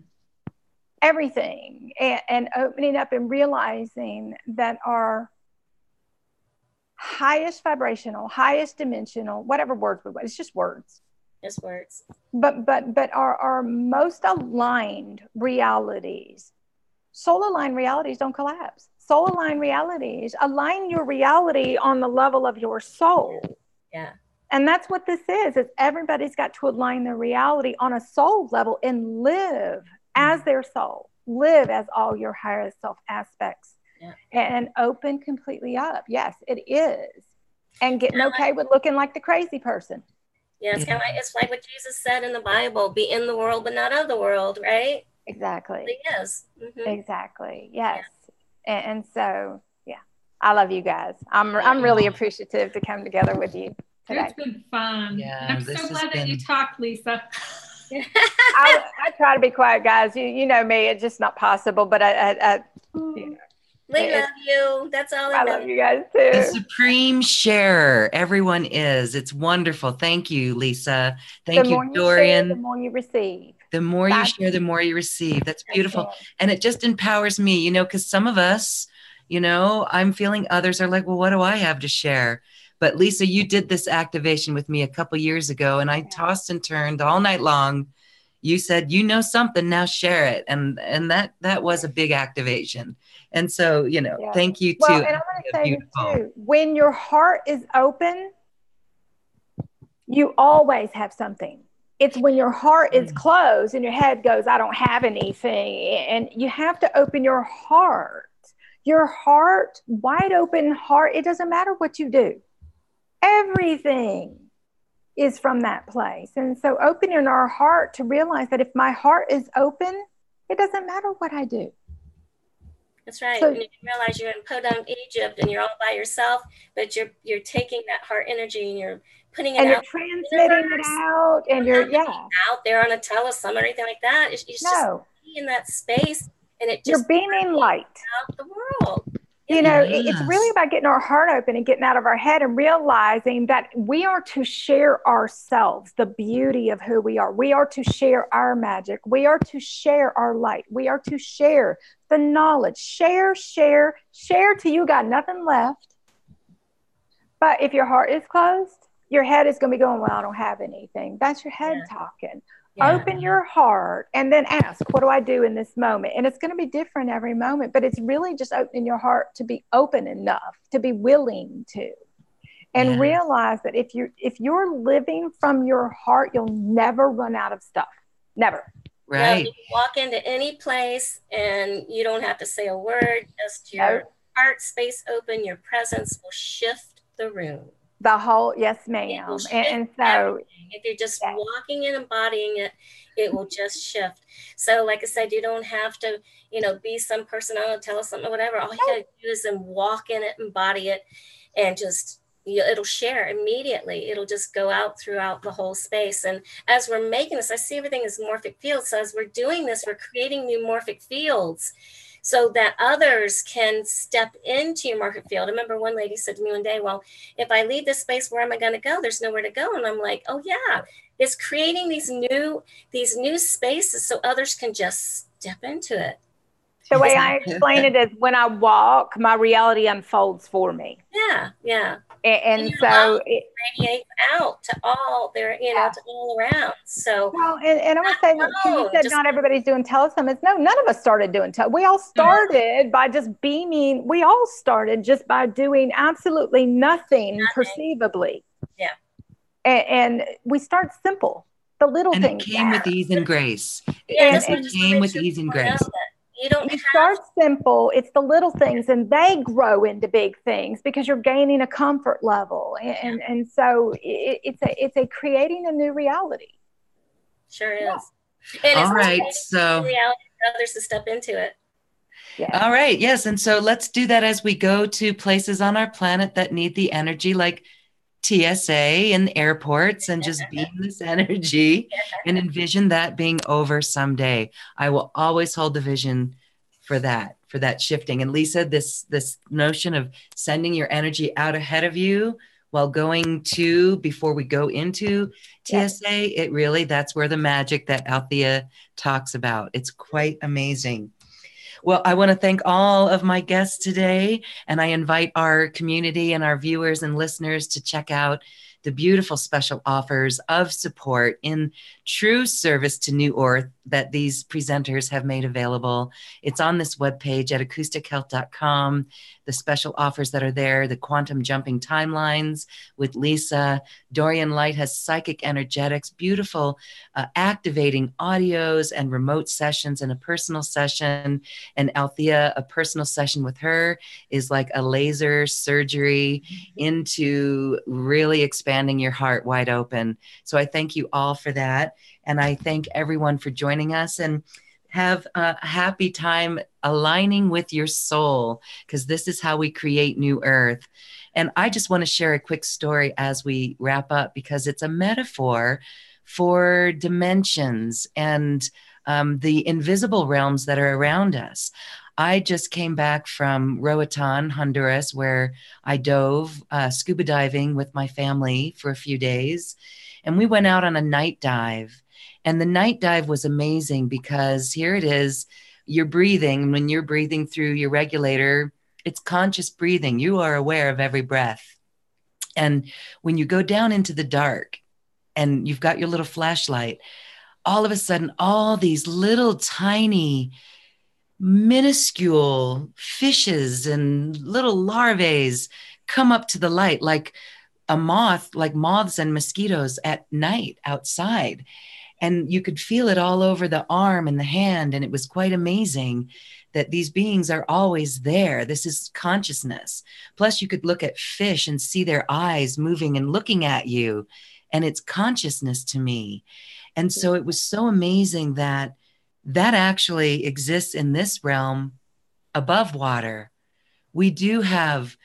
everything and opening up and realizing that our highest vibrational, highest dimensional, whatever words we want, it's just words. Just words. But our most aligned realities soul aligned realities don't collapse. Soul aligned realities align your reality on the level of your soul. Yeah. And that's what this is everybody's got to align their reality on a soul level and live as their soul, live as all your higher self aspects, and open completely up. Yes, it is. And getting okay with looking like the crazy person. Yeah, it's kind of like, it's like what Jesus said in the Bible, be in the world, but not of the world, right? Exactly. Yes. Mm-hmm. Exactly. Yes. Yeah. And so, yeah, I love you guys. I'm really appreciative to come together with you today. It's been fun. Yeah, I'm so glad that you talked, Lisa. I try to be quiet, guys. You know me. It's just not possible. But we love you. That's all I love you guys too. The supreme sharer. Everyone is. It's wonderful. Thank you, Lisa. Thank you, Dorian. Share, the more you receive. The more you share, the more you receive. That's beautiful. And it just empowers me, because some of us, I'm feeling others are like, well, what do I have to share? But Lisa, you did this activation with me a couple years ago, and I tossed and turned all night long. You said, something, now share it. And that was a big activation. And so, thank you too. Well, and I want to say this too. When your heart is open, you always have something. It's when your heart is closed and your head goes, I don't have anything. And you have to open your heart. Your heart, wide open heart, it doesn't matter what you do. Everything is from that place. And so opening our heart to realize that if my heart is open, it doesn't matter what I do. That's right. So, and you realize you're in Podunk, Egypt, and you're all by yourself, but you're taking that heart energy and you're putting it out. And you're transmitting it out, and you're out there on a telesum or anything like that. It's just be in that space, and it just you're beaming light out the world. It's really about getting our heart open and getting out of our head and realizing that we are to share ourselves, the beauty of who we are. We are to share our magic. We are to share our light. We are to share the knowledge. Share till you got nothing left. But if your heart is closed, your head is going to be going, well, I don't have anything. That's your head talking. Yeah. Open your heart and then ask, what do I do in this moment? And it's going to be different every moment, but it's really just opening your heart to be open enough, to be willing to, and realize that if you're living from your heart, you'll never run out of stuff. Never. Right. You can walk into any place and you don't have to say a word, just your heart space open, your presence will shift the room. The whole, yes, ma'am. And so if you're just walking and embodying it, it will just shift. So like I said, you don't have to, be some person on a telesum or whatever. All you got to do is then walk in it, embody it, and just, it'll share immediately. It'll just go out throughout the whole space. And as we're making this, I see everything as morphic fields. So as we're doing this, we're creating new morphic fields so that others can step into your morphic field. I remember one lady said to me one day, well, if I leave this space, where am I going to go? There's nowhere to go. And I'm like, oh yeah, it's creating these new spaces so others can just step into it. The way I explain it is when I walk, my reality unfolds for me. Yeah. And so it radiates out to all there, to all around. So well, and I want to say, you said not everybody's doing telesummits. No, none of us started doing we all started by just beaming. We all started just by doing absolutely nothing perceivably. Yeah. And we start simple. The little things. And it came with ease and grace. It came with ease and grace. You start simple. It's the little things, and they grow into big things because you're gaining a comfort level, and so it's a creating a new reality. Sure is. And all right, so reality for others to step into it. Yeah. All right, yes, and so let's do that as we go to places on our planet that need the energy, like TSA and airports, and just beam this energy and envision that being over someday. I will always hold the vision for that shifting. And Lisa, this notion of sending your energy out ahead of you while before we go into TSA, it really, that's where the magic that Althea talks about. It's quite amazing. Well, I want to thank all of my guests today, and I invite our community and our viewers and listeners to check out the beautiful special offers of support in true service to New Earth that these presenters have made available. It's on this webpage at acoustichealth.com. The special offers that are there, the quantum jumping timelines with Lisa. Dorian Light has psychic energetics, beautiful activating audios and remote sessions and a personal session. And Althea, a personal session with her is like a laser surgery into really expanding your heart wide open. So I thank you all for that. And I thank everyone for joining us, and have a happy time aligning with your soul, because this is how we create New Earth. And I just want to share a quick story as we wrap up, because it's a metaphor for dimensions and the invisible realms that are around us. I just came back from Roatan, Honduras, where I dove scuba diving with my family for a few days. And we went out on a night dive. And the night dive was amazing, because here it is, you're breathing. When you're breathing through your regulator, it's conscious breathing. You are aware of every breath. And when you go down into the dark and you've got your little flashlight, all of a sudden, all these little tiny minuscule fishes and little larvae come up to the light like a moth, like moths and mosquitoes at night outside. And you could feel it all over the arm and the hand. And it was quite amazing that these beings are always there. This is consciousness. Plus, you could look at fish and see their eyes moving and looking at you. And it's consciousness to me. And so it was so amazing that that actually exists in this realm above water. We do have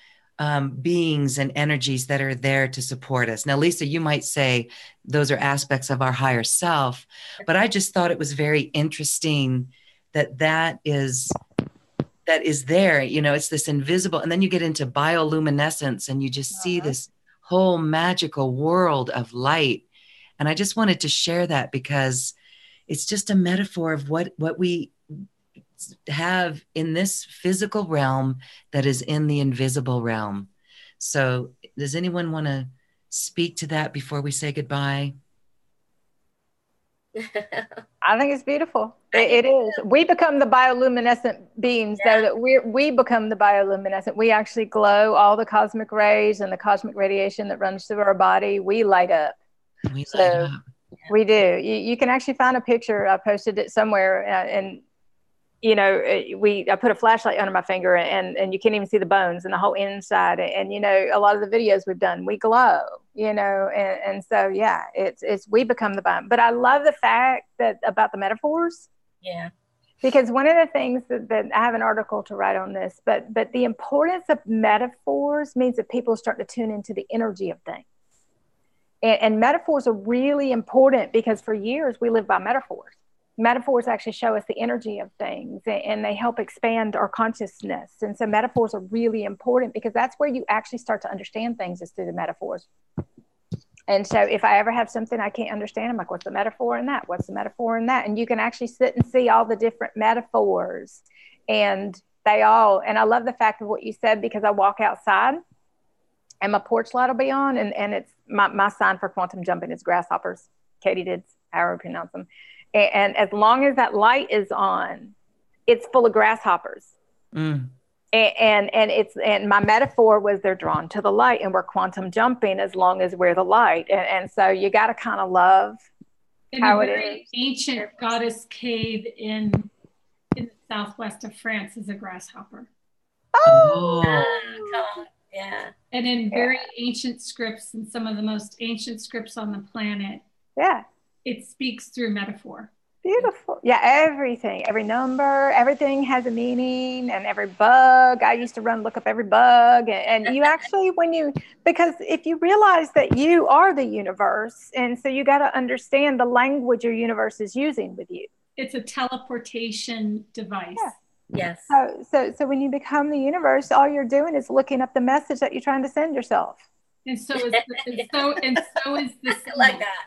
beings and energies that are there to support us. Now, Lisa, you might say those are aspects of our higher self, but I just thought it was very interesting that is there. You know, it's this invisible, and then you get into bioluminescence and you just see this whole magical world of light. And I just wanted to share that, because it's just a metaphor of what we have in this physical realm that is in the invisible realm. So does anyone want to speak to that before we say goodbye? I think it's beautiful. It is. We become the bioluminescent beings, though, that we become the bioluminescent. We actually glow. All the cosmic rays and the cosmic radiation that runs through our body, we light up. We light up. We do. You can actually find a picture. I posted it somewhere, and you know, I put a flashlight under my finger, and you can't even see the bones and the whole inside. And you know, a lot of the videos we've done, we glow. You know, and so yeah, it's we become the bomb. But I love the fact that about the metaphors. Yeah. Because one of the things that I have an article to write on this, but the importance of metaphors means that people start to tune into the energy of things. And metaphors are really important, because for years we lived by metaphors. Metaphors actually show us the energy of things, and they help expand our consciousness. And so metaphors are really important, because that's where you actually start to understand things, is through the metaphors. And so if I ever have something I can't understand, I'm like, what's the metaphor in that? What's the metaphor in that? And you can actually sit and see all the different metaphors, and and I love the fact of what you said, because I walk outside and my porch light will be on, and it's my sign for quantum jumping is grasshoppers. Katie however you pronounce them. And as long as that light is on, it's full of grasshoppers. And my metaphor was they're drawn to the light, and we're quantum jumping as long as we're the light. And so you got to kind of love how it is. Ancient goddess cave in the southwest of France is a grasshopper. Oh, yeah. And in very ancient scripts, and some of the most ancient scripts on the planet, it speaks through metaphor. Beautiful. Yeah, everything, every number, everything has a meaning, and every bug. I used to look up every bug. And you actually, because if you realize that you are the universe, and so you got to understand the language your universe is using with you. It's a teleportation device. Yeah. Yes. So when you become the universe, all you're doing is looking up the message that you're trying to send yourself. And so is the symbol. like that.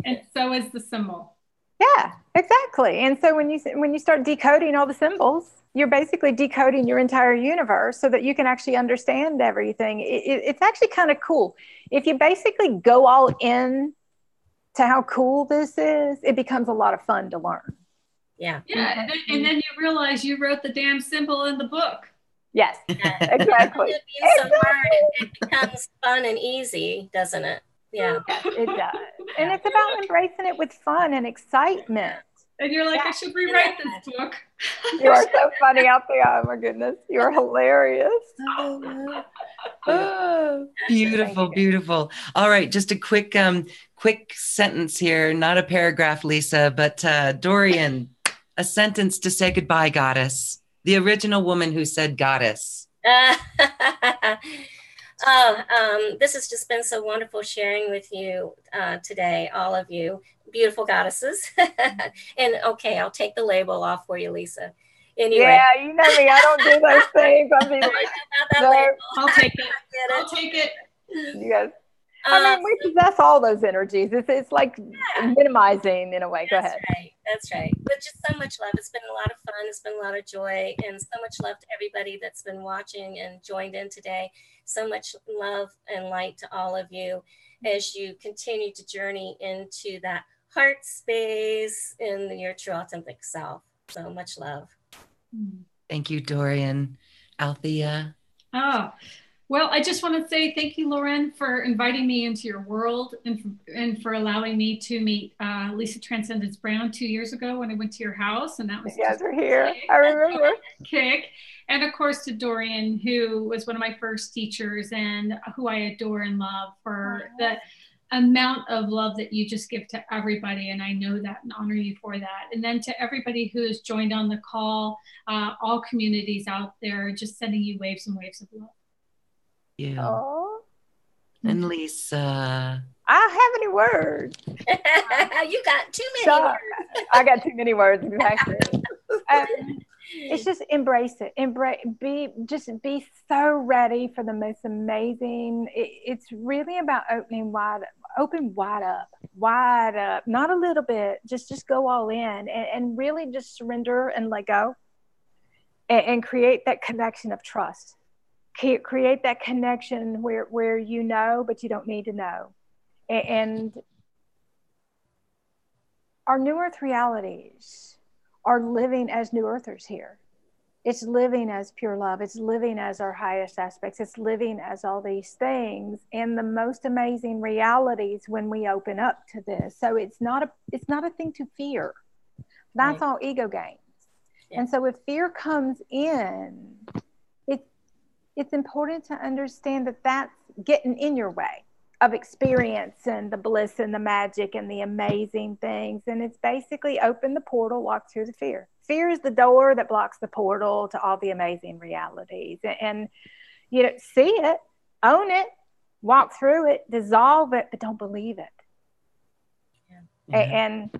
And so is the symbol. Yeah, exactly. And so when you start decoding all the symbols, you're basically decoding your entire universe so that you can actually understand everything. It's actually kind of cool. If you basically go all in to how cool this is, it becomes a lot of fun to learn. Yeah. Yeah. And then you realize you wrote the damn symbol in the book. Yes, exactly. So hard, it becomes fun and easy, doesn't it? Yeah. It does. And it's about embracing it with fun and excitement. And you're like, I should rewrite this book. You are so funny, Althea. Oh my goodness. You're hilarious. Beautiful, beautiful. All right, just a quick sentence here, not a paragraph, Lisa, but Dorian, a sentence to say goodbye, goddess. The original woman who said goddess. This has just been so wonderful sharing with you today, all of you beautiful goddesses. And okay, I'll take the label off for you, Lisa. Anyway. Yeah, you know me. I don't do those things. I'll be like, no, I'll take it. I'll take it. You guys. I mean, we possess all those energies. It's like minimizing in a way. Go ahead. Right. That's right. But just so much love. It's been a lot of fun. It's been a lot of joy, and so much love to everybody that's been watching and joined in today. So much love and light to all of you as you continue to journey into that heart space in your true authentic self. So much love. Thank you, Dorian. Althea. Oh, well, I just want to say thank you, Lauren, for inviting me into your world and for allowing me to meet Lisa Transcendence Brown 2 years ago when I went to your house. And that was you guys were here. I remember. Kick. And of course to Dorian, who was one of my first teachers and who I adore and love for the amount of love that you just give to everybody. And I know that and honor you for that. And then to everybody who has joined on the call, all communities out there, just sending you waves and waves of love. Yeah. Oh. And Lisa. I don't have any words. You got too many words. I got too many words, exactly. It's just embrace it. Be so ready for the most amazing. It's really about open wide up, not a little bit. Just go all in and really just surrender and let go, and create that connection of trust. Create that connection where you know, but you don't need to know. And our New Earth realities are living as New Earthers here. It's living as pure love. It's living as our highest aspects. It's living as all these things and the most amazing realities when we open up to this. So it's not a thing to fear. That's all ego games. Yeah. And so if fear comes in, it's important to understand that that's getting in your way of experience and the bliss and the magic and the amazing things. And it's basically open the portal, walk through the fear. Fear is the door that blocks the portal to all the amazing realities. And you know, see it, own it, walk through it, dissolve it, but don't believe it. Yeah. And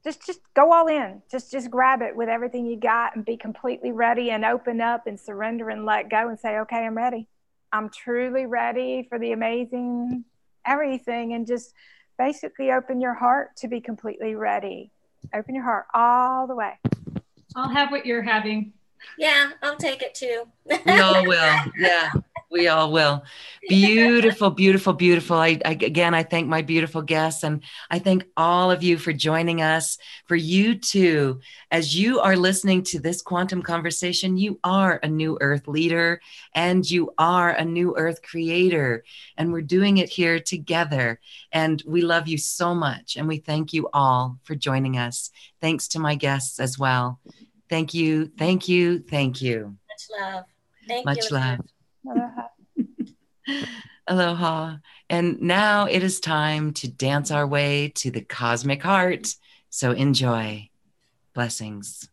just go all in. Just grab it with everything you got and be completely ready and open up and surrender and let go and say, okay, I'm ready. I'm truly ready for the amazing everything. And just basically open your heart to be completely ready. Open your heart all the way. I'll have what you're having. Yeah, I'll take it too. We all will. Yeah, we all will. Beautiful, beautiful, beautiful. Again, I thank my beautiful guests, and I thank all of you for joining us. For you too, as you are listening to this quantum conversation, you are a New Earth leader and you are a New Earth creator, and we're doing it here together. And we love you so much, and we thank you all for joining us. Thanks to my guests as well. Thank you, thank you, thank you. Much love. Thank you. Much love. Aloha. And now it is time to dance our way to the cosmic heart. So enjoy. Blessings.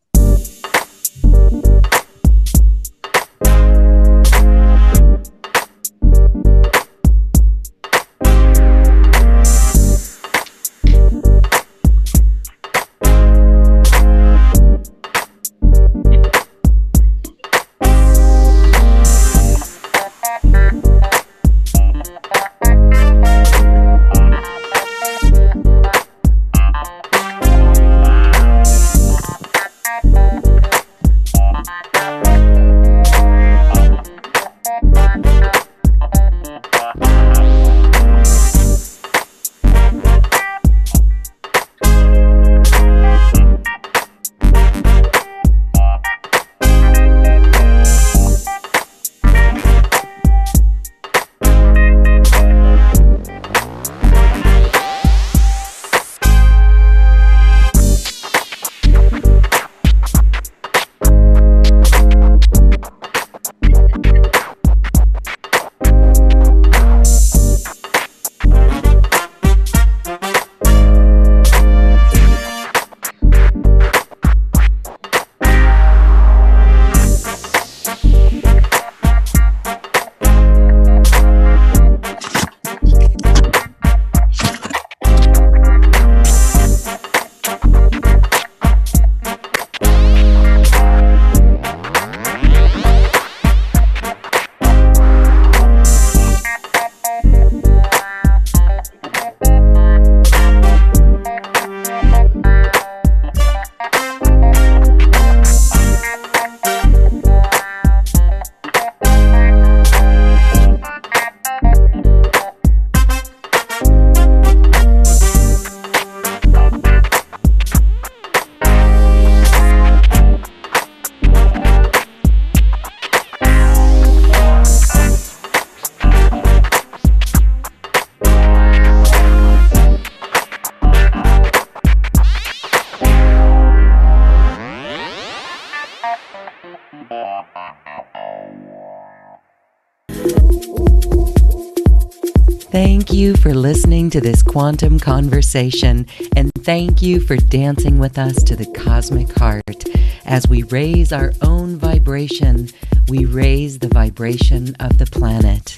Thank you for listening to this quantum conversation, and thank you for dancing with us to the cosmic heart. As we raise our own vibration, we raise the vibration of the planet.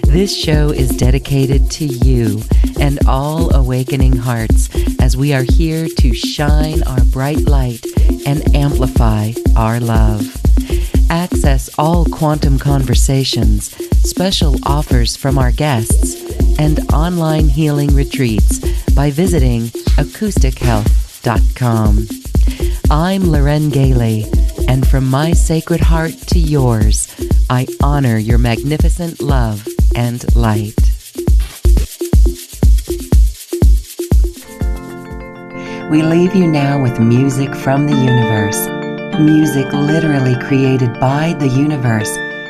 This show is dedicated to you and all awakening hearts, as we are here to shine our bright light and amplify our love. Access all quantum conversations, special offers from our guests, and online healing retreats by visiting acoustichealth.com. I'm Laren Galey, and from my sacred heart to yours, I honor your magnificent love and light. We leave you now with music from the universe. Music literally created by the universe,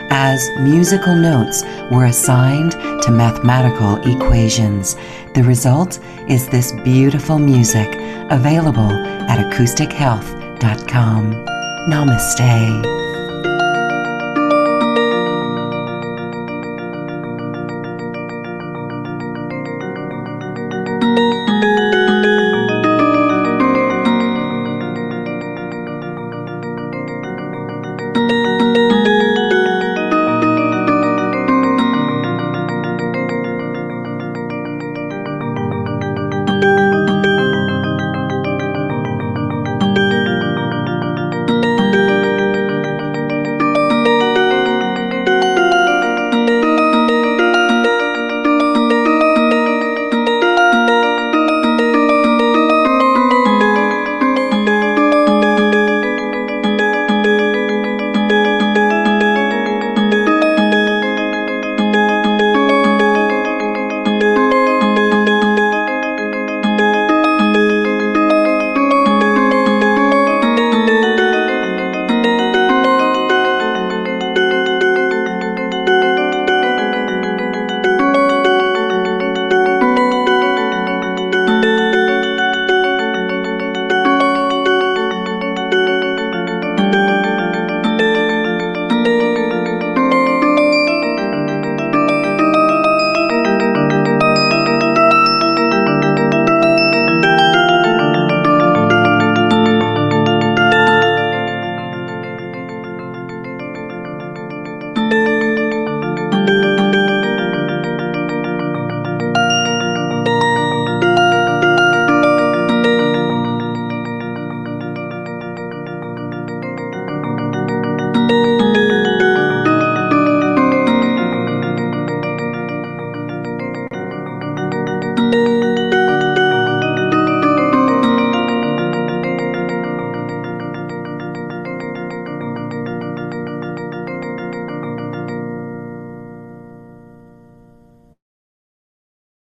as musical notes were assigned to mathematical equations. The result is this beautiful music, available at acoustichealth.com. Namaste.